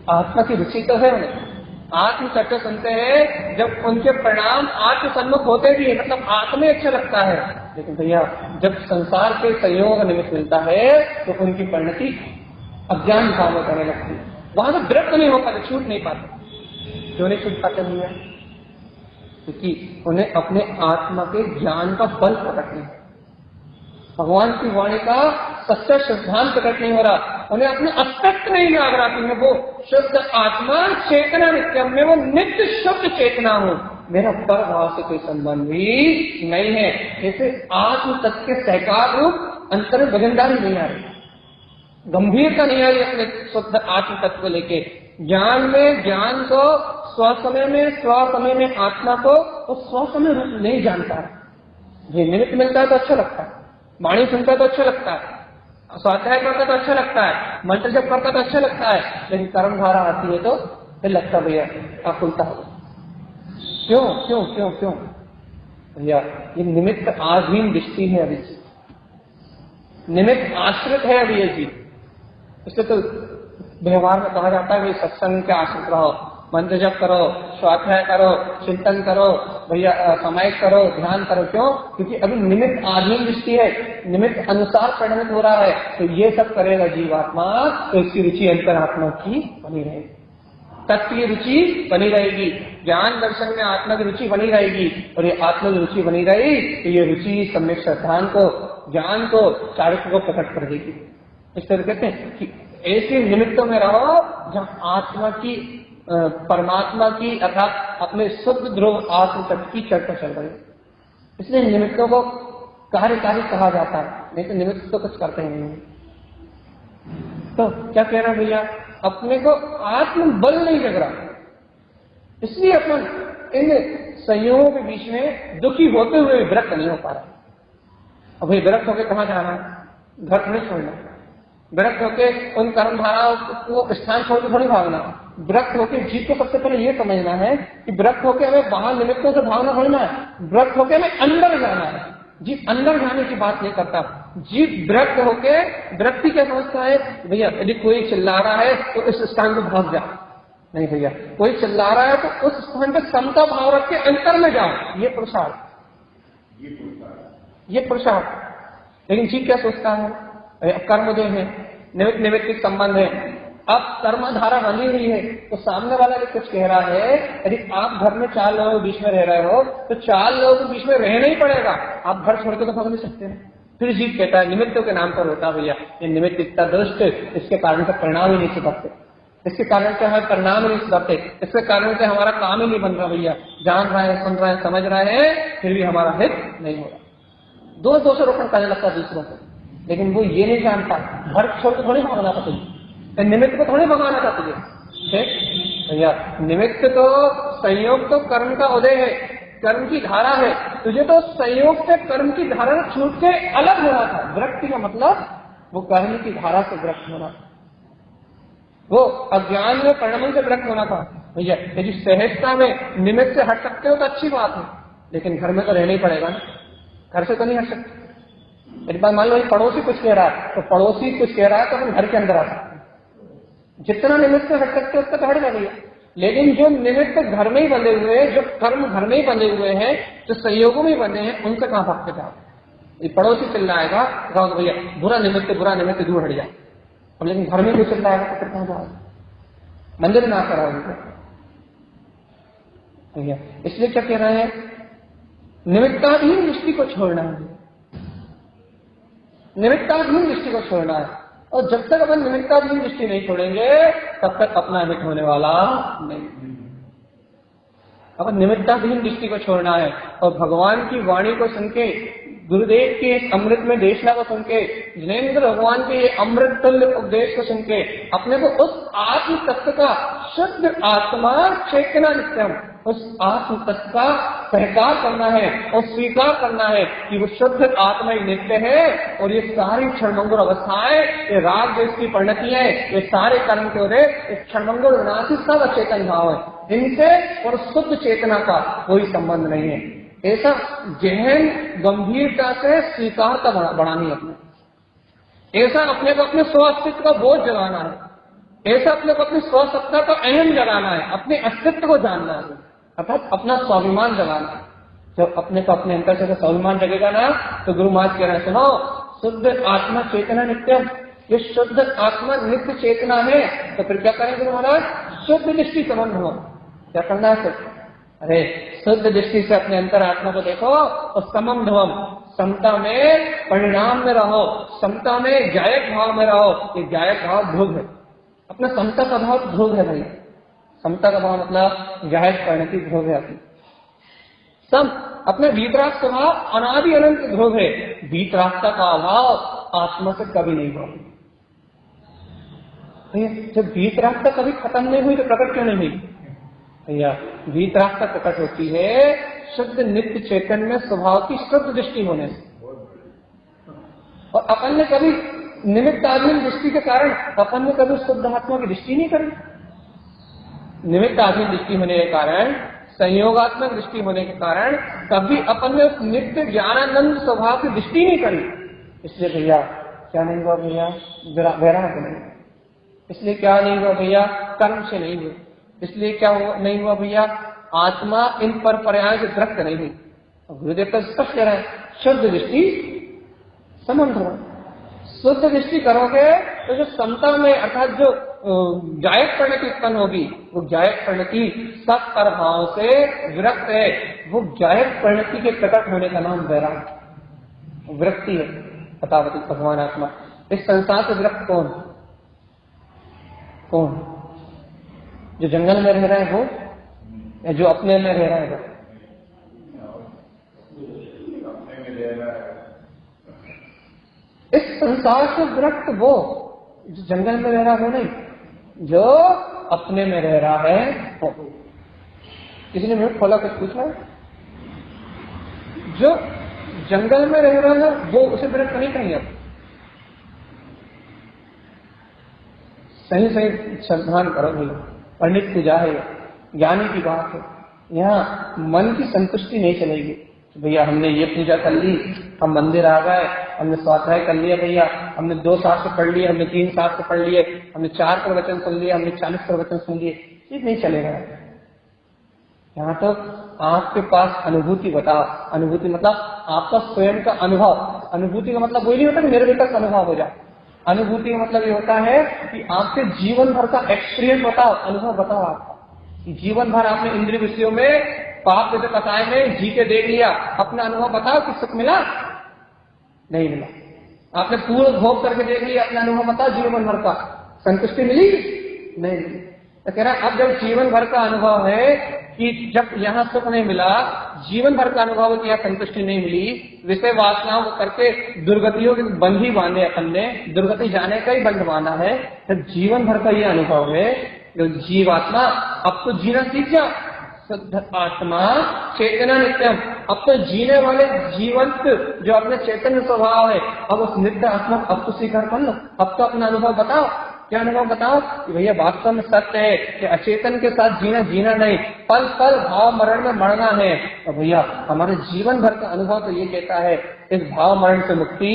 आत्मा की रुचि तो है उन्हें। आत्म चर्चा सुनते हैं जब उनके परिणाम आत्म सम्मुख होते भी है, मतलब आत्मा अच्छा लगता है। लेकिन भैया जब संसार के संयोग का निमित्त मिलता है तो उनकी परिणति अज्ञान भाव में करने लगती है। वहां तो विरक्त नहीं हो पाते, छूट नहीं पाते। क्यों नहीं छूट पाते भैया? क्योंकि उन्हें अपने आत्मा के ज्ञान का बल प्रकट नहीं, भगवान की वाणी का सच्चा सिद्धांत प्रकट नहीं हो रहा, उन्हें अपने अस्तित्व नहीं याद रहा कि मैं वो शुद्ध आत्मा चेतना नित्यम, मैं वो नित्य शुद्ध चेतना हूं, मेरा पर भाव से कोई संबंध भी नहीं है। जैसे आत्म तत्व के सहकार रूप अंतर में वजनदारी नहीं आ रही, गंभीरता नहीं आ रही अपने शुद्ध आत्म तत्व को लेके। ज्ञान में ज्ञान को स्वसमय में आत्मा को वो स्वसमय रूप नहीं जानता है। ये निमित्त मिलता है तो अच्छा लगता है, वाणी सुनता है तो अच्छा लगता है, स्वाध्याय करता तो अच्छा लगता है, मंत्र जप करता तो अच्छा लगता है, लेकिन कर्मधारा आती है तो फिर लगता भैया आकुलता हो। क्यों क्यों क्यों क्यों भैया? ये निमित्त आधीन दृष्टि है अभी, निमित्त आश्रित है अभी ये चीज। इसलिए तो व्यवहार में कहा जाता है कि सत्संग के आश्रित रहो, मंत्र जप करो, स्वाध्याय करो, चिंतन करो, भैया समाहित करो, ध्यान करो। क्यों? क्योंकि अभी निमित्त आधीन दृष्टि है, निमित्त अनुसार परिणमित हो रहा है, तो ये सब करेगा जीवात्मा तो इसकी रुचि अंतरात्मा की बनी रहेगी, तत्व की रुचि बनी रहेगी, ज्ञान दर्शन में आत्मा की रुचि बनी रहेगी, और ये आत्मा की रुचि बनी रही तो ये रुचि सम्यक श्रद्धान को, ज्ञान को, चारित्र को प्रकट कर देगी। इस तरह कहते हैं कि ऐसे निमित्तों में रहो जहां आत्मा की, परमात्मा की अर्थात अपने शुद्ध ध्रुव आत्म तत्व की चर्चा चल रही है। इसलिए निमित्तों को कार्यकारी कहा जाता है, नहीं तो निमित्त तो कुछ करते ही नहीं। तो क्या कह रहा है भैया? अपने को आत्म बल नहीं जग रहा, इसलिए अपन इन संयोगों के बीच में दुखी होते हुए भी विरक्त नहीं हो पा रहा। अब भाई विरक्त होकर कहाँ जाना है? घर थोड़ी छोड़ना, विरक्त होकर उन कर्म धाराओं को स्थान छोड़ के थोड़ी भागना। विरक्त होकर जीव को सबसे पहले ये समझना है कि विरक्त होकर हमें बाहर निमित्तों से भागना थोड़ी ना है, विरक्त होकर हमें अंदर जाना है। जीव अंदर जाने की बात नहीं करता, जीव विरक्त होकर, विरक्ति क्या समझता है? भैया यदि कोई चिल्ला रहा है तो इस स्थान पर भाग जा, नहीं भैया कोई चिल्ला रहा है तो उस स्थान पर समता भाव रख के अंतर में जाओ, ये पुरुषार्थ, ये पुरुषार्थ। लेकिन जीव क्या सोचता है? कर्म जो है निमित्त निमित्त संबंध है, अब कर्मधारा बनी हुई है तो सामने वाला जो कुछ कह रहा है, यदि आप घर में 4 लोगों के बीच में रह रहे हो तो 4 लोगों के बीच में रहना ही पड़ेगा, आप घर छोड़ के तो भाग नहीं सकते हैं। फिर जीव कहता है निमित्तों के नाम पर होता भैया, ये निमित्त इतना दुष्ट, इसके कारण से परिणाम ही नहीं सुधरते, इसके कारण से हमारे परिणाम ही नहीं सुधरते, इसके कारण से हमारा काम ही नहीं बन रहा भैया, जान रहे हैं, सुन रहे हैं, समझ रहे हैं, फिर भी हमारा हित नहीं हो रहा। दोषारोपण करने लगता है दूसरों को, लेकिन वो ये नहीं जानता घर छोड़ के थोड़ी भागना था तुझे, निमित्त को थोड़ी भगाना था तुझे। भैया निमित्त तो संयोग तो कर्म का उदय है, कर्म की धारा है। तुझे तो संयोग से कर्म की धारा छूट के अलग होना था। विरक्ति का मतलब वो कर्म की धारा से विरक्त होना, वो अज्ञान में परिणमन से विरक्त होना था। भैया यदि सहजता में निमित्त से हट सकते हो तो अच्छी बात है, लेकिन घर में तो रहना ही पड़ेगा ना, घर से तो नहीं हट सकते। एक बार मान लो पड़ोसी कुछ कह रहा है तो पड़ोसी कुछ कह रहा है तो अपन घर के अंदर आ सकते हैं। जितना निमित्त से हट सकते हो उसका तो हट जाएगा। लेकिन जो निमित्त घर में ही बंधे हुए हैं, जो कर्म घर में ही बंधे हुए हैं, जो संयोगों में ही बंधे हैं, उनसे कहां भागते जाओ। ये पड़ोसी चिल्लाएगा तो भैया बुरा निमित्त दूर हट जाए, और लेकिन घर में भी चिल्लाएगा तो फिर कहां जाओ, मंदिर में आकर आओ उनको। भैया इसलिए क्या कह रहे हैं, निमित्ताधीन दृष्टि को छोड़ना है, निमित्ताधीन दृष्टि को छोड़ना है। और जब तक अपन निमित्ताधीन दृष्टि नहीं छोड़ेंगे तब तक अपना हित होने वाला नहीं। अपन निमित्ताधीन दृष्टि को छोड़ना है और भगवान की वाणी को सुन के, गुरुदेव के अमृत में देशना को सुन के, जिनेन्द्र भगवान के अमृत तुल्य उपदेश को सुन के अपने को उस आत्म तत्व का शुद्ध आत्मा चेतना नित्यम, उस आत्म तत्व का सहकार करना है और स्वीकार करना है कि वो शुद्ध आत्मा ही नित्य है। और ये सारी क्षणभंगुर अवस्थाएं, ये राग देश की परिणति है, ये सारे कर्म के उदय, इस क्षणभंगुर विनाशी सब अचेतन भाव है, इनसे और शुद्ध चेतना का कोई संबंध नहीं है। ऐसा गहन गंभीरता से स्वीकार का बढ़ानी है अपने, ऐसा अपने को अपने स्वास्तित्व का बोझ जगाना है, ऐसा अपने को अपनी स्वसत्ता का अहम जगाना है, अपने अस्तित्व को जानना है, अर्थात अपना स्वाभिमान जगाना है। जब अपने को अपने अंतर से स्वाभिमान जगेगा ना तो गुरु महाराज कह रहे हैं, सुनो शुद्ध आत्मा चेतना नित्यम, ये शुद्ध आत्मा नित्य चेतना है। तो फिर क्या करें गुरु महाराज, शुद्ध दृष्टि संबंध हो। क्या करना है फिर, अरे शुद्ध दृष्टि से अपने अंतर आत्मा को देखो और समम ध्वम, समता में परिणाम में रहो, समता में जायक भाव में रहो। ये जायक भाव ध्रुव है, अपना समता का भाव ध्रुव है भाई। समता का भाव मतलब जायक परिणति ध्रुव है अपनी। सम अपने वीतराग स्वभाव अनादि अनंत ध्रुव है, वीतरागता का अभाव आत्मा से कभी नहीं हुआ। जब वीतरागता कभी खत्म नहीं हुई तो प्रकट क्यों नहीं हुई भैया, वीतरागता प्रकट होती है शुद्ध नित्य चेतन में स्वभाव की शुद्ध दृष्टि होने से। और अपन ने कभी निमित्ताधीन दृष्टि के कारण अपन ने कभी शुद्ध आत्मा की दृष्टि नहीं करी। निमित्ताधीन दृष्टि होने के कारण, संयोगात्मक दृष्टि होने के कारण कभी अपन ने उस नित्य ज्ञानानंद स्वभाव की दृष्टि नहीं करी। इसलिए भैया क्या नहीं हुआ भैया, वैराग्य नहीं। इसलिए क्या नहीं हुआ भैया, कर्म से नहीं हुआ। इसलिए क्या नहीं हुआ भैया, आत्मा इन पर पर्याय से दृष्ट नहीं हुई। गुरुदेव तो स्पष्ट कह रहे हैं, शुद्ध दृष्टि समम ध्रुव। शुद्ध दृष्टि करोगे तो जो समता में अर्थात जो जायक परिणति उत्पन्न होगी, वो जायक परिणति सब प्रभाव से विरक्त है। वो जायक परिणति के प्रकट होने का नाम वैराग्य, विरक्ति है। बतावती भगवान आत्मा इस संसार से विरक्त कौन, कौन? जो जंगल में रह रहा है वो, या जो अपने में रह रहा है वो? इस संसार से विरक्त वो, जो जंगल में रह रहा है वो नहीं, जो अपने में रह रहा है वो। किसी ने मुंह खोला कुछ पूछा है? जो जंगल में रह रहा है वो उसे विरक्त नहीं कहेंगे। सही सही श्रद्धान करो भैया, पंडित पूजा है, ज्ञानी की बात है। यहाँ मन की संतुष्टि नहीं चलेगी। भैया हमने ये पूजा कर ली, हम मंदिर आ गए, हमने स्वाध्याय कर लिया भैया, हमने 2 शास्त्र पढ़ लिए, हमने 3 शास्त्र पढ़ लिए, हमने 4 प्रवचन सुन लिए, हमने 40 प्रवचन सुन लिए, ये नहीं चलेगा। यहाँ तो आपके पास अनुभूति बताओ। अनुभूति मतलब आपका स्वयं का अनुभव। अनुभूति का मतलब वही नहीं होता कि मेरे भीतर का अनुभव हो जाए। अनुभूति का मतलब ये होता है कि आपके जीवन भर का एक्सपीरियंस बताओ, अनुभव बताओ आपका। जीवन भर आपने इंद्रिय विषयों में, पाप जैसे कसाय में जी के देख लिया, अपना अनुभव बताओ कि सुख मिला, नहीं मिला। आपने पूर्ण भोग करके देख लिया, अपना अनुभव बताओ जीवन भर का, संतुष्टि मिली, नहीं मिली। तो कह रहा अब जब जीवन भर का अनुभव है कि जब यहाँ सुख नहीं मिला, जीवन भर का अनुभव कि यहाँ संतुष्टि नहीं मिली, विषय वासनाओं को करके दुर्गतियों के बंध ही बांधे अपन ने, दुर्गति जाने का ही बंध बांधा है। तो जीवन भर का ये अनुभव है जो जीवात्मा अब तो जीना सीख जा, शुद्ध आत्मा चेतना नित्यम। अब तो जीने वाले जीवंत जो अपने चैतन्य स्वभाव है, अब उस नित्य आत्मा अब तो स्वीकार कर लो। अब तो अपना अनुभव बताओ। क्या अनुभव बताओ कि भैया वास्तव में सत्य है कि अचेतन के साथ जीना जीना नहीं, पल पल भाव मरण में मरना है। तो भैया हमारे जीवन भर का अनुभव तो ये कहता है इस भाव मरण से मुक्ति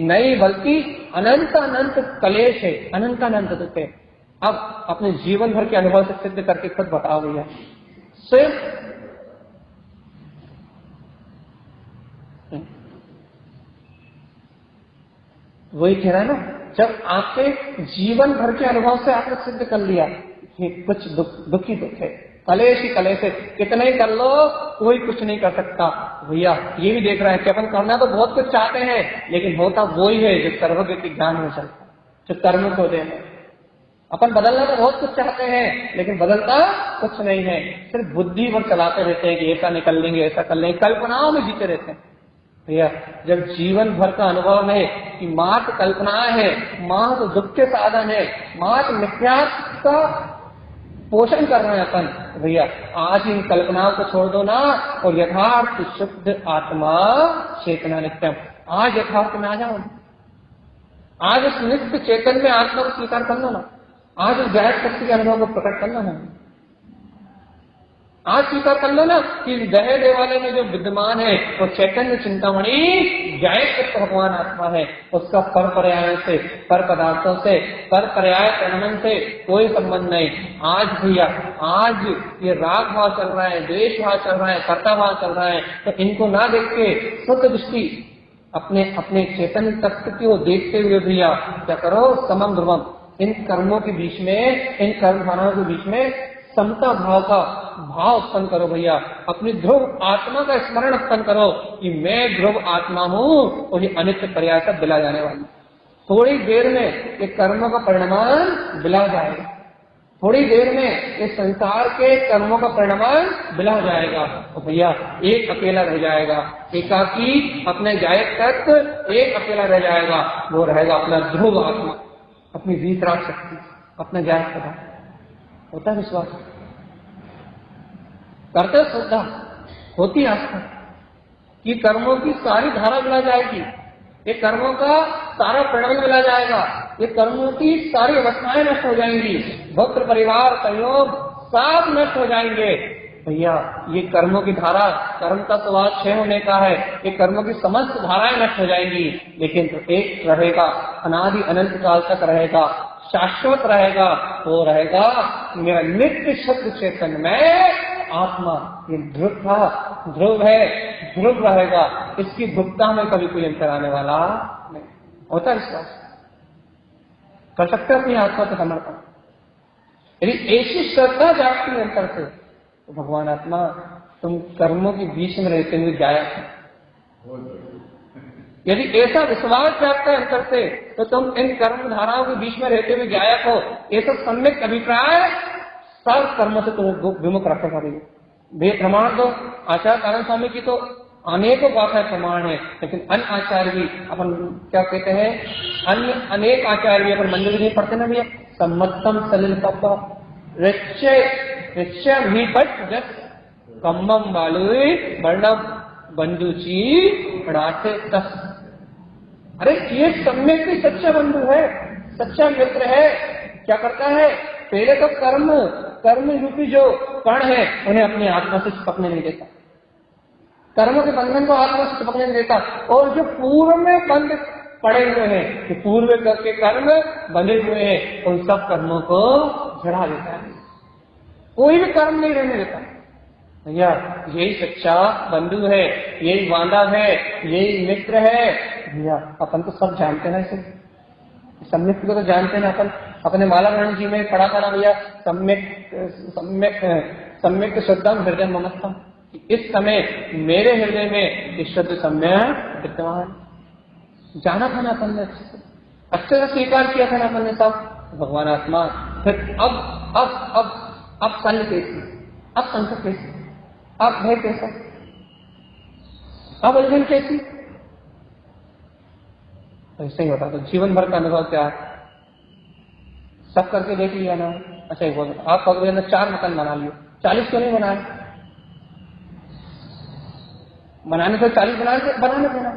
नहीं बल्कि अनंत अनंत कलेश है, अनंत अनंत दुख है। अब अपने जीवन भर के अनुभव से सिद्ध करके खुद बताओ भैया। सिर्फ वही कह रहा है ना, जब आपके जीवन भर के अनुभव से आपने सिद्ध कर लिया कि कुछ दुख ही दुख है, कलेश ही कलेश है, कितने ही कर लो कोई कुछ नहीं कर सकता। भैया ये भी देख रहे हैं कि अपन करना तो बहुत कुछ चाहते हैं, लेकिन होता वही है जो सर्वज्ञ के ज्ञान में चलता, जो कर्म को दे। अपन बदलना तो बहुत कुछ चाहते हैं, लेकिन बदलता कुछ नहीं है, सिर्फ बुद्धि पर चलाते रहते हैं कि ऐसा निकल लेंगे, ऐसा कर लेंगे, कल्पनाओं में जीते रहते हैं। भैया जब जीवन भर का अनुभव है कि मात्र कल्पनाएं है, मात्र दुख के साधन है, मात्र मिथ्या का पोषण कर रहे हैं अपन, भैया आज इन कल्पनाओं को छोड़ दो ना और यथार्थ शुद्ध आत्मा चेतना नित्यम, आज यथार्थ में आ जाओ। आज उस नित्य चेतन में आत्मा को स्वीकार कर लो ना, आज उस गायक शक्ति के अनुभव को प्रकट करना है। आज स्वीकार कर लो ना कि दहे देवालय में जो विद्यमान है वो चैतन्य चिंतामणि गायक भगवान आत्मा है, उसका पर पर्यायों से, पर पदार्थों से, पर पर्याय प्रणमन से कोई संबंध नहीं। आज भैया आज ये राग भाव चल रहा है, द्वेष भाव चल रहा है, कर्ता भाव चल रहा है, तो इनको ना देख के शुद्ध दृष्टि अपने अपने चैतन्य तत्व को देखते हुए भैया क्या करो, समम ध्रुवम, इन कर्मों के बीच में, इन कर्म धाराओं के बीच में समता भाव का भाव उत्पन्न करो भैया। अपनी ध्रुव आत्मा का स्मरण उत्पन्न करो कि मैं ध्रुव आत्मा हूँ और ये अनित्य पर्याय का बिला जाने वाली। थोड़ी देर में ये कर्मों का परिणाम बिला जाएगा, थोड़ी देर में ये संसार के कर्मों का परिणाम बिला जाएगा। तो भैया एक अकेला रह जाएगा, एकाकी अपने गायक तत्व एक अकेला रह जाएगा, वो रहेगा अपना ध्रुव आत्मा, अपनी वीतराग शक्ति, अपना गायक पदार्थ। होता है विश्वास, करते श्रद्धा, होती आस्था कि कर्मों की सारी धारा मिला जाएगी, ये कर्मों का सारा परिणाम मिला जाएगा, ये कर्मों की सारी अवस्थाएं नष्ट हो जाएंगी, भक्त परिवार संयोग सब नष्ट हो जाएंगे। भैया ये कर्मों की धारा, कर्म का स्वभाव क्षय होने का है, ये कर्मों की समस्त धाराएं नष्ट हो जाएंगी, लेकिन तो एक रहेगा, अनादि अनंत काल तक रहेगा, शाश्वत रहेगा, वो रहेगा मेरा नित्य शुद्ध चेतन में आत्मा। ये ध्रुव था, ध्रुव है, ध्रुव रहेगा, इसकी ध्रुवता में कभी कोई अंतर आने वाला नहीं। होता विश्वास, कर सकते अपनी आत्मा को समर्पण। यदि ऐसी श्रद्धा जागती है अंतर से, तो भगवान आत्मा तुम कर्मों के बीच में रहते हुए गायब हो। यदि ऐसा विश्वास जागता है अंतर से, तो तुम इन कर्म धाराओं के बीच में रहते हुए गायब हो। ऐसा सम्यक अभिप्राय सब कर्मों से तुम्हें विमुख रखा करेगी। वे प्रमाण दो, आचार्य आनंद स्वामी की तो अनेकों गाथा प्रमाण है, लेकिन अन्य आचार्य भी अपन क्या कहते हैं, अन्य अनेक आचार्य भी अपन मंदिर नहीं पढ़ते ना भैया, सम्मतम सलिल पप्पा रिच्य भी पट जस कम्मम बालुई वर्णव बंधुची पढ़ाते तस। अरे ये सम्यक भी सच्चा बंधु है, सच्चा मित्र है। क्या करता है, पहले तो कर्म रूपी जो कण है उन्हें अपनी आत्मा से चिपकने नहीं देता, कर्मों के बंधन को आत्मा से चिपकने नहीं देता, और जो पूर्व में बंध पड़े हुए हैं, कि पूर्व के कर्म बंधे हुए हैं, उन सब कर्मों को झड़ा देता है, कोई भी कर्म नहीं रहने देता। भैया यही सच्चा बंधु है, यही बांधव है, यही मित्र है। भैया अपन तो सब जानते हैं, इसे सम्यक को तो जानते हैं अपन, अपने मालाग्रहण जी में पढ़ा था ना भैया, सम्यक श्रद्धा हृदय ममस्थम। इस समय मेरे हृदय में इस शुद्ध सम्यक विद्यमान, जाना था ना अपन ने, अच्छे से स्वीकार किया था ना अपन ने सब। भगवान आत्मा फिर अब सल कैसी, अब संकट कैसी, अब भय कैसा, अब उलझन कैसी। ऐसे ही होता। तो जीवन भर का अनुभव क्या है, सब करके देख लिया ना। अच्छा एक बोल, आप कहोगे ना 4 मकान बना लिए, 40 क्यों नहीं बनाए? बनाने तो 40 बनाने देना,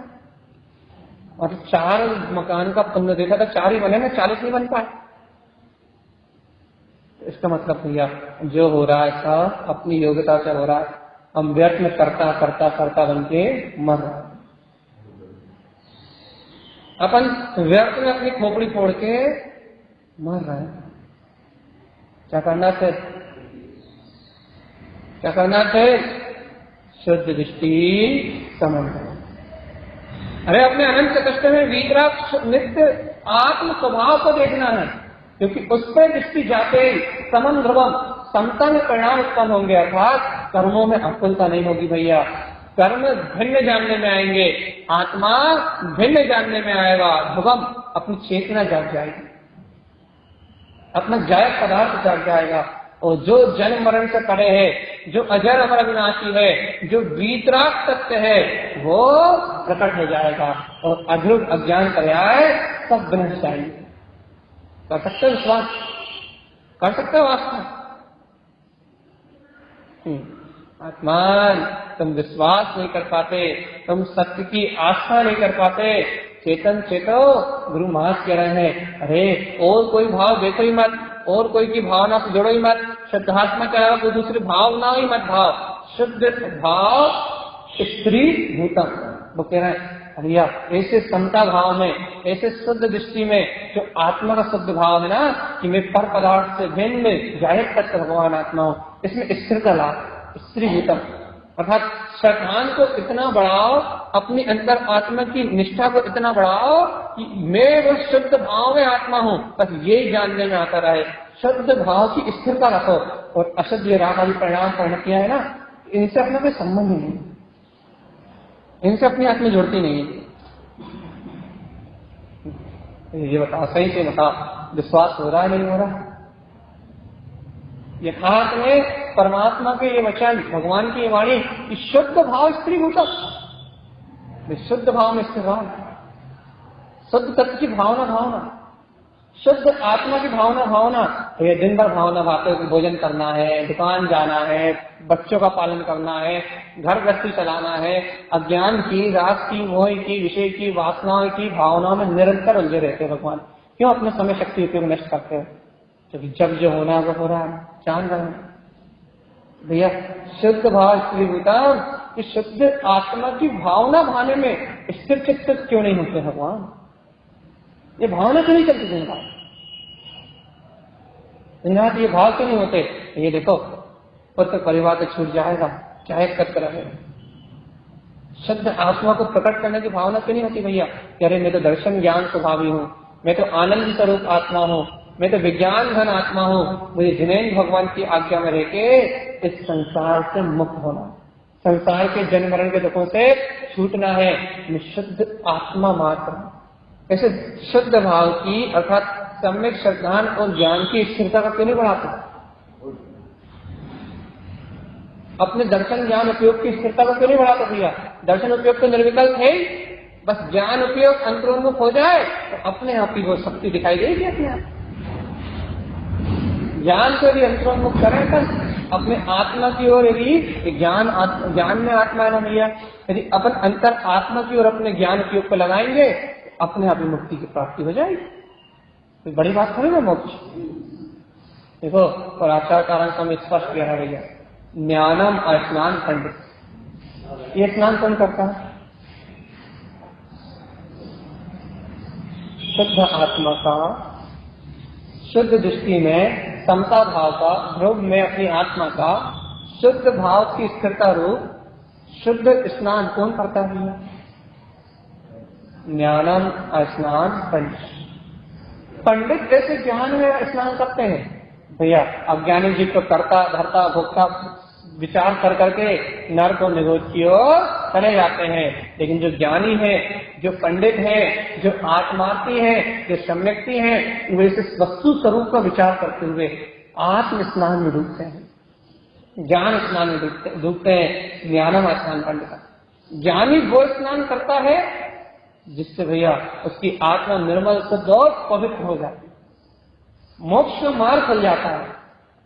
और 4 मकान का पुण्य देखा था, 4 ही बने ना, 40 नहीं बन पाए। इसका मतलब भैया जो हो रहा है सब अपनी योग्यता से हो रहा है, हम व्यर्थ में करता करता करता बन के मर रहा है। अपन व्यर्थ में अपनी खोपड़ी फोड़ के मर रहे हैं। क्या करना थे? क्या करना थे? शुद्ध दृष्टि समझ। अरे अपने अनंत कष्ट में वीतराग नित्य आत्म स्वभाव को देखना है, क्योंकि उस पर दृष्टि जाते ही समन ध्रुवम समता में परिणाम उत्पन्न होंगे, अर्थात कर्मों में अकुलता नहीं होगी भैया। कर्म भिन्न जानने में आएंगे, आत्मा भिन्न जानने में आएगा, ध्रुवम अपनी चेतना जाग जाएगी, अपना जायक पदार्थ जाग जाएगा। और जो जन्म मरण से परे है, जो अजर अमर अविनाशी है, जो वीतराग सत्य है, वो प्रकट हो जाएगा और अध्रुव अज्ञान पर्याय सब विनष्ट जाएंगे। कर सकते हो विश्वास? कर सकते हो आत्मा? आत्मान तुम विश्वास नहीं कर पाते, तुम सत्य की आस्था नहीं कर पाते। चेतन चेतो, गुरु महाराज कह रहे हैं, अरे और कोई भाव देखो ही मत, और कोई की भावना से जोड़ो ही मत। शुद्धात्मा कह रहा, कोई दूसरी भावना ही मत भाव, शुद्ध भाव स्त्री भूतम। वो कह रहे हैं भैया ऐसे समता भाव में, ऐसे शुद्ध दृष्टि में जो आत्मा का शुद्ध भाव है ना, कि मैं पर पदार्थ से भिन्न जाहिर तक भगवान आत्मा हूं, इसमें स्थिर का लाभ स्त्री भूतम, अर्थात श्रद्धान को इतना बढ़ाओ, अपनी अंतर आत्मा की निष्ठा को इतना बढ़ाओ कि मैं वो शुद्ध भाव में आत्मा हूं, बस ये जानने में आता रहे। शुद्ध भाव की स्थिरता रखो, और अशुद्ध राग आदि परिणाम परिणतियां है ना, इनसे अपना कोई संबंध ही नहीं, इनसे अपनी आत्मा जुड़ती नहीं है। ये बताओ, सही से बताओ, विश्वास हो रहा है नहीं हो रहा? यथार्थ में परमात्मा के ये वचन, भगवान की ये वाणी कि शुद्ध भाव स्त्री भूतम, शुद्ध भाव में स्थिर भाव, शुद्ध तत्व की भावना, शुद्ध आत्मा की भावना। तो ये दिन भर भावना भाते, भोजन करना है, दुकान जाना है, बच्चों का पालन करना है, घर गृहस्थी चलाना है, अज्ञान की, राग की, मोह की, विषय की, वासनाओं की भावनाओं में निरंतर उलझे रहते हैं। भगवान क्यों अपने समय शक्ति उपयोग नष्ट करते हैं? क्योंकि जब जो होना है वो हो रहा है, जान रहे हैं भैया। शुद्ध भाव स्त्री भूतम, कि शुद्ध आत्मा की भावना भाने में स्थिर चित्त क्यों नहीं होते भगवान? ये भावना क्यों नहीं चलती दिन रात? ये भाव क्यों नहीं होते? ये देखो, पुत्र परिवार से छूट जाएगा, चाहे कत रहे। शुद्ध आत्मा को प्रकट करने की भावना क्यों नहीं होती भैया? अरे मैं तो दर्शन ज्ञान स्वभावी हूँ, मैं तो आनंद स्वरूप आत्मा हूँ, मैं तो विज्ञान घन आत्मा हूँ, मुझे जिनेन्द्र भगवान की आज्ञा में रहके इस संसार से मुक्त होना, संसार के जन्म मरण के दुखों से छूटना है। मैं शुद्ध आत्मा मात्र। ऐसे शुद्ध भाव की अर्थात सम्यक श्रद्धान और ज्ञान की स्थिरता का क्यों नहीं बढ़ाते? अपने दर्शन ज्ञान उपयोग की स्थिरता को क्यों नहीं बढ़ाते भैया? दर्शन उपयोग तो निर्विकल्प है, बस ज्ञान उपयोग अंतरोन्मुख हो जाए तो अपने आप ही वो शक्ति दिखाई देगी अपने आप। ज्ञान को भी अंतरोन्मुख करें कर अपने आत्मा की ओर, यदि ज्ञान में आत्मा है ना भैया, यदि अपन अंतर आत्मा की ओर अपने ज्ञान उपयोग को लगाएंगे तो अपने आप ही मुक्ति की प्राप्ति हो जाएगी। कोई बड़ी बात थोड़ी ना मोक्ष। देखो, और आचार्य कारण समय स्पष्ट किया है भैया, ज्ञानम स्नान पंडित। ये स्नान कौन करता है? शुद्ध आत्मा का, शुद्ध दृष्टि में समता भाव का, ध्रुव में अपनी आत्मा का शुद्ध भाव की स्थिरता रूप शुद्ध स्नान कौन करता है? ज्ञानम स्नान पंडित। पंडित ऐसे ज्ञान में स्नान करते हैं भैया। अज्ञानी जी तो करता धरता भोगता विचार कर करके नर्क और निरोध की ओर चले जाते हैं, लेकिन जो ज्ञानी है, जो पंडित है, जो आत्मार्थी है, जो सम्यक्ति है, वे इस वस्तु स्वरूप का विचार करते हुए आत्म स्नान में डूबते हैं, ज्ञान स्नान में डूबते हैं। ज्ञानम स्नान पंडित। ज्ञानी वो स्नान करता है जिससे भैया उसकी आत्मा निर्मल शुद्ध और पवित्र हो जाती है, मोक्ष का मार्ग खुल जाता है।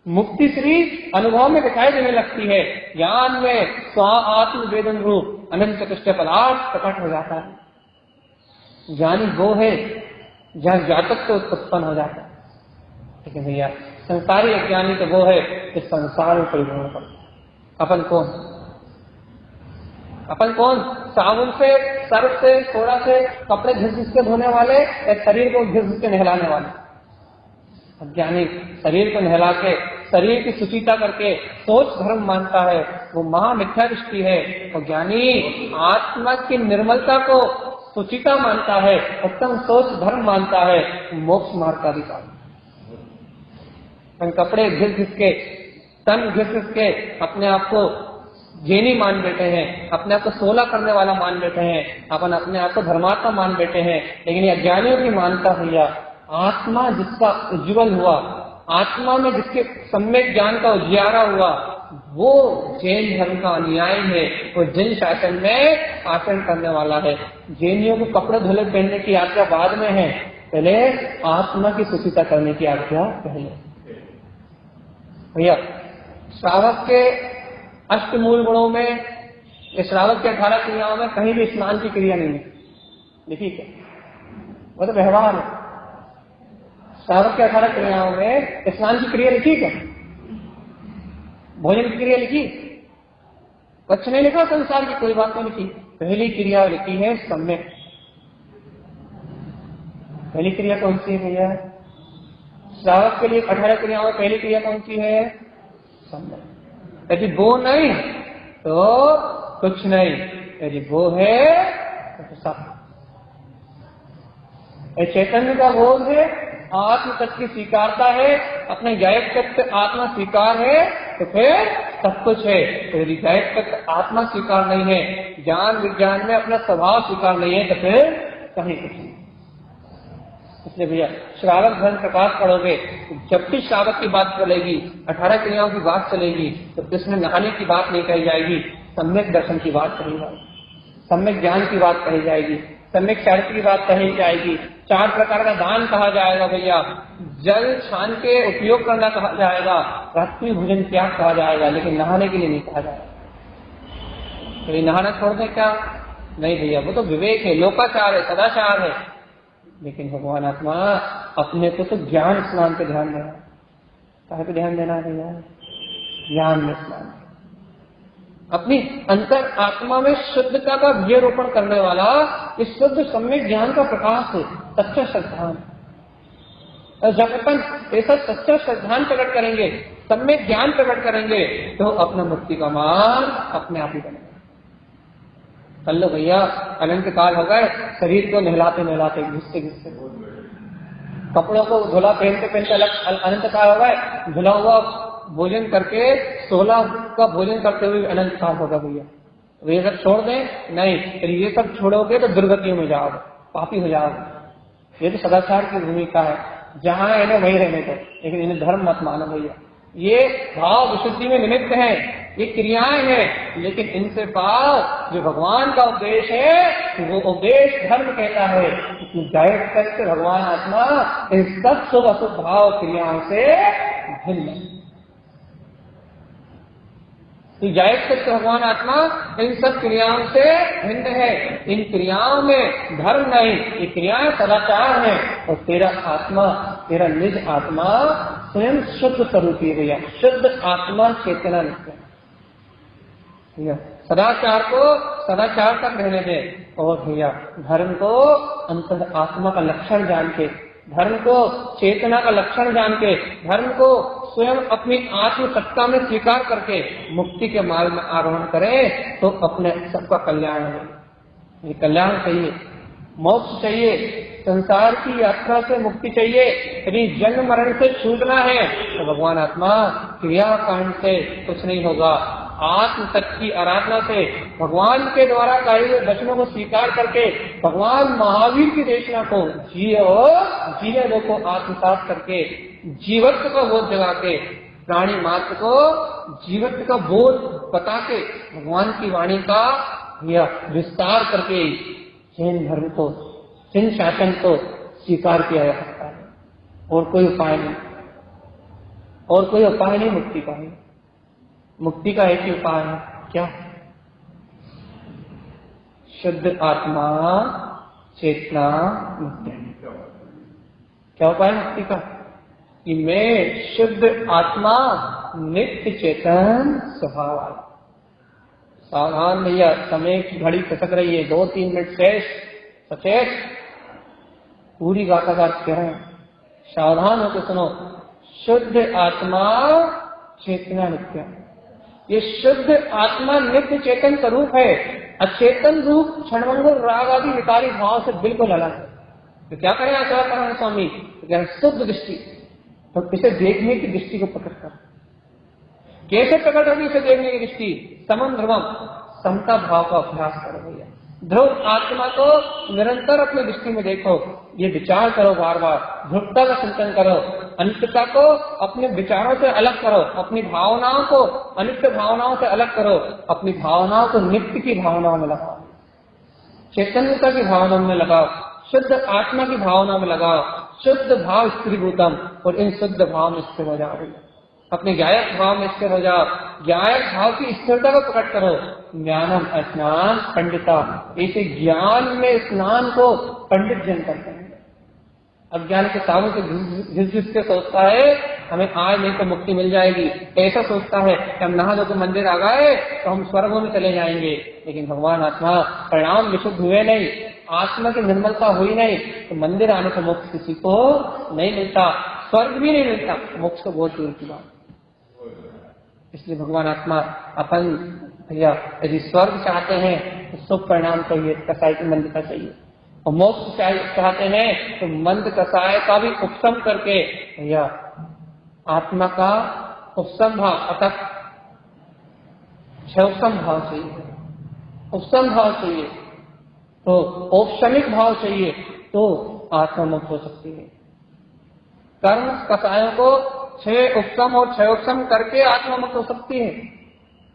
मुक्ति श्री अनुभव में दिखाई देने लगती है, ज्ञान में स्व आत्म वेदन रूप अनंत चतुष्ट पदार्थ प्रकट हो जाता है। ज्ञानी वो है जहाँ जातक तो उत्पन्न हो जाता है। ठीक है भैया, संसारी अज्ञानी तो वो है इस संसार में परिभ्रमण करता है। अपन कौन? साबुन से, सर्फ से, सोडा से कपड़े घिस के धोने वाले या शरीर को घिस के नहलाने वाले? अज्ञानी शरीर को नहला के, शरीर की शुचिता करके सोच धर्म मानता है, वो महामिथ्या दृष्टि है। और ज्ञानी आत्मा की निर्मलता को शुचिता मानता है, उत्तम सोच धर्म मानता है, मोक्ष मार्ग का अधिकार। कपड़े घिस के, तन घिस के अपने आप को जैनी मान बैठे हैं, अपने आप को सोला करने वाला मान बैठे हैं, अपन अपने आप को धर्मात्मा मान बैठे हैं। लेकिन ये अज्ञानियों की मानता भैया, आत्मा जिसका उज्जवल हुआ, आत्मा में जिसके सम्यक ज्ञान का उजियारा हुआ, वो जैन धर्म का अनुयायी है, वो जैन शासन में आचरण करने वाला है। जैनियों को कपड़े धुले पहनने की आज्ञा बाद में है, पहले आत्मा की शुचिता करने की आज्ञा पहले। भैया श्रावक के अष्टमूल गुणों में, श्रावक के 18 क्रियाओं में कहीं भी स्नान की क्रिया नहीं है, देखिए क्या, वो तो व्यवहार है। श्रावक के 18 क्रियाओं में स्नान की क्रिया लिखी क्या? भोजन की क्रिया लिखी? कुछ नहीं लिखा, संसार की कोई बात नहीं लिखी। पहली क्रिया लिखी है सम्यक। पहली क्रिया कौन सी है भैया? श्रावक के लिए 18 क्रियाओं में पहली क्रिया कौन सी है? सम्यक। यदि वो नहीं तो कुछ नहीं, यदि वो है तो सब। चैतन्य का बोध है, आत्म तत्व की स्वीकारता है, अपने गायक तत्व आत्मा स्वीकार है तो फिर सब कुछ है। तो यदि गायक तत्व आत्मा स्वीकार नहीं है, ज्ञान विज्ञान में अपना स्वभाव स्वीकार नहीं है, तो फिर कहीं कुछ नहीं। इसलिए भैया श्रावक धर्म प्रकाश पढ़ोगे, जब भी श्रावक की बात चलेगी, 18 क्रियाओं की बात चलेगी, तो इसमें नहाने की बात नहीं कही जाएगी, सम्यक दर्शन की बात कही जाएगी, सम्यक ज्ञान की बात कही जाएगी, सम्यक चरित्र की बात कही जाएगी। 4 प्रकार का दान कहा जाएगा भैया, जल छान के उपयोग करना कहा जाएगा, रात्रि भोजन त्याग कहा जाएगा, लेकिन नहाने के लिए नहीं कहा जाएगा। तो ये नहाना छोड़ दे क्या? नहीं भैया, वो तो विवेक है, लोकाचार है, सदाचार है। लेकिन भगवान आत्मा अपने को तो ज्ञान स्नान पे ध्यान देना, कहाँ पे ध्यान देना है भैया? ज्ञान में स्नान, अपनी अंतर आत्मा में शुद्धता का बीजारोपण करने वाला इस शुद्ध सम्यक ज्ञान का प्रकाश है, सच्चा श्रद्धान। जब अपन ऐसा सच्चा श्रद्धान प्रकट करेंगे, सम्यक ज्ञान प्रकट करेंगे, तो अपना मुक्ति का मार्ग अपने आप ही बनेगा। कल लो भैया, अनंत काल हो गए, शरीर को नहलाते नहलाते, घिसते घिसते, कपड़ों को धुला पहनते पहनते अलग अनंत काल हो गए, धुला हुआ भोजन करके 16 का भोजन करते हुए अनंत काल होगा भैया। तो ये सब छोड़ दें? नहीं, फिर ये सब छोड़ोगे तो दुर्गतियों में जाओगे, पापी हो जाओगे। ये तो सदाचार की भूमिका है, जहां इन्हें वही रहने दो, लेकिन इन्हें धर्म मत मानो भैया। ये भाव विशुद्धि में निमित्त है, ये क्रियाएं हैं, लेकिन इनसे पाव जो भगवान का उपदेश है, वो उपदेश धर्म कहता है कि गायक तत्व भगवान आत्मा इन सब शुभ अशुभ भाव क्रियाओं से भिन्न है। गायक तत्व भगवान आत्मा इन सब क्रियाओं से भिन्न है। इन क्रियाओं में धर्म नहीं, ये क्रियाएं सदाचार है। और तेरा आत्मा, तेरा निज आत्मा स्वयं शुद्ध स्वरूपी है भैया, शुद्ध आत्मा चेतना नित्य। सदाचार को सदाचार तक रहने दे, और भैया धर्म को अंतर आत्मा का लक्षण जान के, धर्म को चेतना का लक्षण जान के, धर्म को स्वयं अपनी आत्म सत्ता में स्वीकार करके मुक्ति के मार्ग में आरोहण करें, तो अपने सबका कल्याण है। ये कल्याण चाहिए, मोक्ष चाहिए, संसार की यात्रा से मुक्ति चाहिए। यदि जन्म मरण से छूटना है तो भगवान आत्मा क्रिया कांड से कुछ नहीं होगा। आत्म तत्व की आराधना से, भगवान के द्वारा कहे हुए वचनों को स्वीकार करके, भगवान महावीर की देशना को जीने को आत्मसात करके, जीवत्व का बोध जगा के, प्राणी मात्र को जीवत्व का बोध बता के, भगवान की वाणी का विस्तार करके जैन धर्म को, जैन शासन को स्वीकार किया जा सकता है, और कोई उपाय नहीं। और कोई उपाय नहीं मुक्ति का है। मुक्ति का एक ही उपाय है, क्या? शुद्ध आत्मा चेतना मुक्ति। क्या उपाय मुक्ति का? कि मैं शुद्ध आत्मा नित्य चेतन स्वभाव। सावधान भैया, समय की घड़ी खसक रही है, 2-3 मिनट शेष सचेत पूरी गाता गात कह रहे हैं, सावधान होकर सुनो। शुद्ध आत्मा चेतना नित्य, ये शुद्ध आत्मा नित्य चेतन स्वरूप है। अचेतन रूप क्षणभंगुर राग आदि विकारी भाव से बिल्कुल अलग है। तो क्या करें आचार्य स्वामी? तो शुद्ध दृष्टि, तो इसे देखने की दृष्टि को प्रकट कर। कैसे प्रकट होगी इसे देखने की दृष्टि? समम ध्रुवम, समता भाव का अभ्यास करो भैया। ध्रुव आत्मा को निरंतर अपनी दृष्टि में देखो, ये विचार करो बार बार, ध्रुवता का चिंतन करो, अनित्यता को अपने विचारों से अलग करो, अपनी भावनाओं को अनित्य भावनाओं से अलग करो, अपनी भावनाओं को नित्य की भावनाओं में लगाओ, चैतन्यता की भावनाओं में लगाओ, शुद्ध आत्मा की भावना में लगाओ, शुद्ध भाव स्त्रीभूतम, और इन शुद्ध भाव में स्थिर हो जाओ। अपने ज्ञायक भाव में स्थिर हो जाओ, ज्ञायक भाव की स्थिरता को प्रकट करो। ज्ञानम स्नान पंडिता, ऐसे ज्ञान में स्नान को पंडित जन करते हैं। अज्ञान के साबुन से घिस के सोचता है हमें आज नहीं तो मुक्ति मिल जाएगी, ऐसा सोचता है कि हम नहा धो के मंदिर आ गए तो हम स्वर्गों में चले जाएंगे। लेकिन भगवान आत्मा परिणाम विशुद्ध हुए नहीं, आत्मा की निर्मलता हुई नहीं, तो मंदिर आने से मोक्ष किसी को नहीं मिलता, स्वर्ग भी नहीं मिलता, मोक्ष को बहुत दूर की बात। इसलिए भगवान आत्मा अपन भैया यदि स्वर्ग चाहते हैं तो शुभ परिणाम चाहिए, कसाई की मंदिरता चाहिए, और मोक्ष चाहते हैं तो मंद कसाय का भी उपशम करके भैया आत्मा का उपशम भाव, अतः क्षयोपशम भाव चाहिए, उपशम भाव चाहिए, तो औपशमिक भाव चाहिए, तो आत्मा मुक्त हो सकती है। कर्म कसायों को 6 उपशम और 6 उपशम करके आत्मा मुक्त हो सकती है,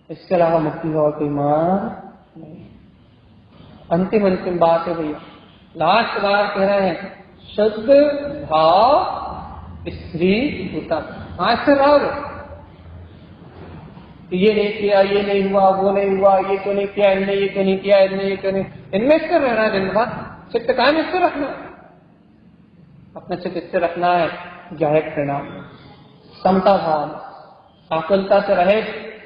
इसके अलावा मुक्ति का और कोई मार्ग नहीं। अंतिम बात है भैया, लास्ट बार कह रहे हैं, शुद्ध भाव स्त्री भूतम। आज से राग ये नहीं किया, ये नहीं हुआ, वो नहीं हुआ, ये क्यों नहीं किया, इनने ये क्यों नहीं किया, इनने ये क्यों नहीं, इनमें स्थिर रहना है दिन भर। चित्त का में स्थिर रखना, अपना चित्त स्थिर रखना है ज्ञायक परिणाम, समता भाव, आकुलता से रहे,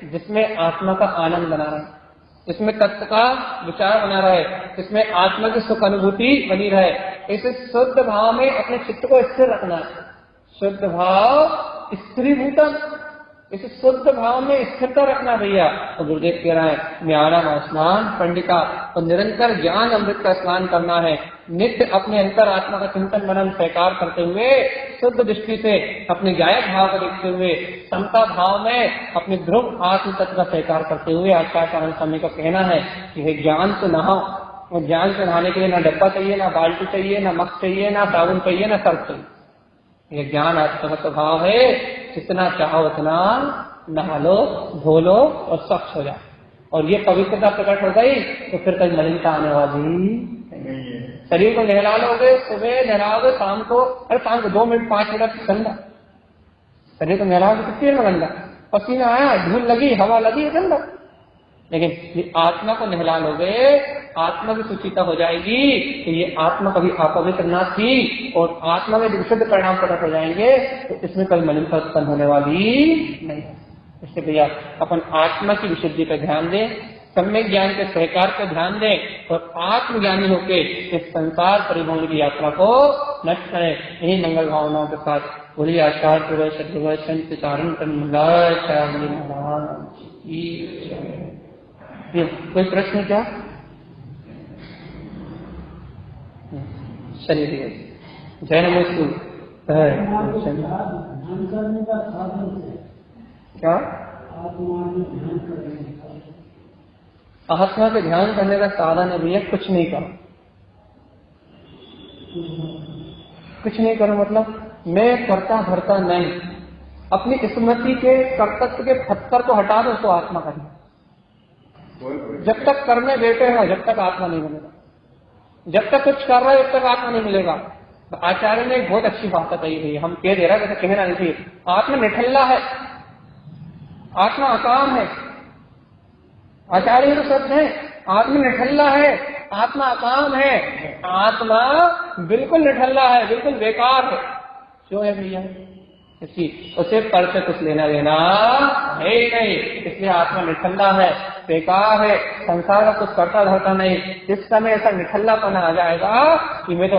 जिसमें आत्मा का आनंद बना रहे, जिसमें तत्व का विचार बना रहे, जिसमें आत्मा की सुख अनुभूति बनी रहे। इसे शुद्ध भाव में अपने चित्त को स्थिर रखना है। शुद्ध भाव स्त्रीभूतम, इसे शुद्ध भाव में स्थिरता रखना भैया। तो गुरुदेव कह रहा है ज्ञानम स्नान पंडिता, तो निरंतर ज्ञान अमृत का स्नान करना है, नित्य अपने अंतर आत्मा का चिंतन मनन स्वीकार करते हुए, शुद्ध दृष्टि से अपने ज्ञायक भाव को देखते हुए, समता भाव में अपने ध्रुव आत्म तत्व का स्वीकार करते हुए आचार्य स्वामी का कहना है कि ज्ञान से नहाओ, और ज्ञान से नहाने के लिए ना डब्बा चाहिए, ना बाल्टी चाहिए, ना मग चाहिए, ना साबुन चाहिए, ना सर्फ चाहिए। यह ज्ञान आत्मा का स्वभाव है, जितना चाहो उतना नहा लो, धो लो और स्वच्छ हो जाओ, और ये पवित्रता प्रकट हो गई तो फिर कहीं मलिनता आने वाली नहीं है। शरीर को नहला लोगे, सुबह नहलाओगे, शाम को, अरे शाम को 2 मिनट 5 मिनट गंदा, शरीर को नहलाओगे कितनी देर में गंदा, पसीना आया, धूल लगी, हवा लगी, गंदा। लेकिन आत्मा को नहला लोगे, आत्मा की सुचिता हो जाएगी कि ये आत्मा कभी अपवित्र ना थी, और आत्मा में विशुद्ध परिणाम प्रकट हो जाएंगे, तो इसमें कभी मलिनता उत्पन्न होने वाली नहीं है। इससे भैया अपन आत्मा की विशुद्धि पर ध्यान दें, सम्यक ज्ञान के सहकार पर ध्यान दें, और आत्मज्ञानी होके इस संसार परिभ्रमण की यात्रा को नष्ट करें। यही मंगल भावनाओं के साथ बोलिए आचार्य कोई प्रश्न क्या? चलिए जय नमोस्तु। क्या आत्मा के ध्यान करने का साधन है भैया? कुछ नहीं करो, कुछ नहीं करो मतलब मैं करता भरता नहीं, अपनी स्मृति के कर्तव्य के पत्थर को हटा दो, तो आत्मा करना। जब तक करने बैठे हो, जब तक आत्मा नहीं मिलेगा, जब तक कुछ कर रहे हो, जब तक आत्मा नहीं मिलेगा। तो आचार्य ने एक बहुत अच्छी बात बताई है, हम कह दे रहा है, वैसे कहना नहीं चाहिए। आत्मा निठल्ला है, आत्मा अकाम है। आचार्य तो शब्द है, आत्मा निठल्ला है, आत्मा अकाम है, आत्मा बिल्कुल निठल्ला है, बिल्कुल बेकार है। क्यों है भैया? इसकी उसे पर से कुछ लेना देना है ही नहीं, इसलिए आत्मा निठल्ला है, बेकार है, संसार का कुछ करता धरता नहीं। इस समय ऐसा निठल्लापन आ जाएगा कि मैं तो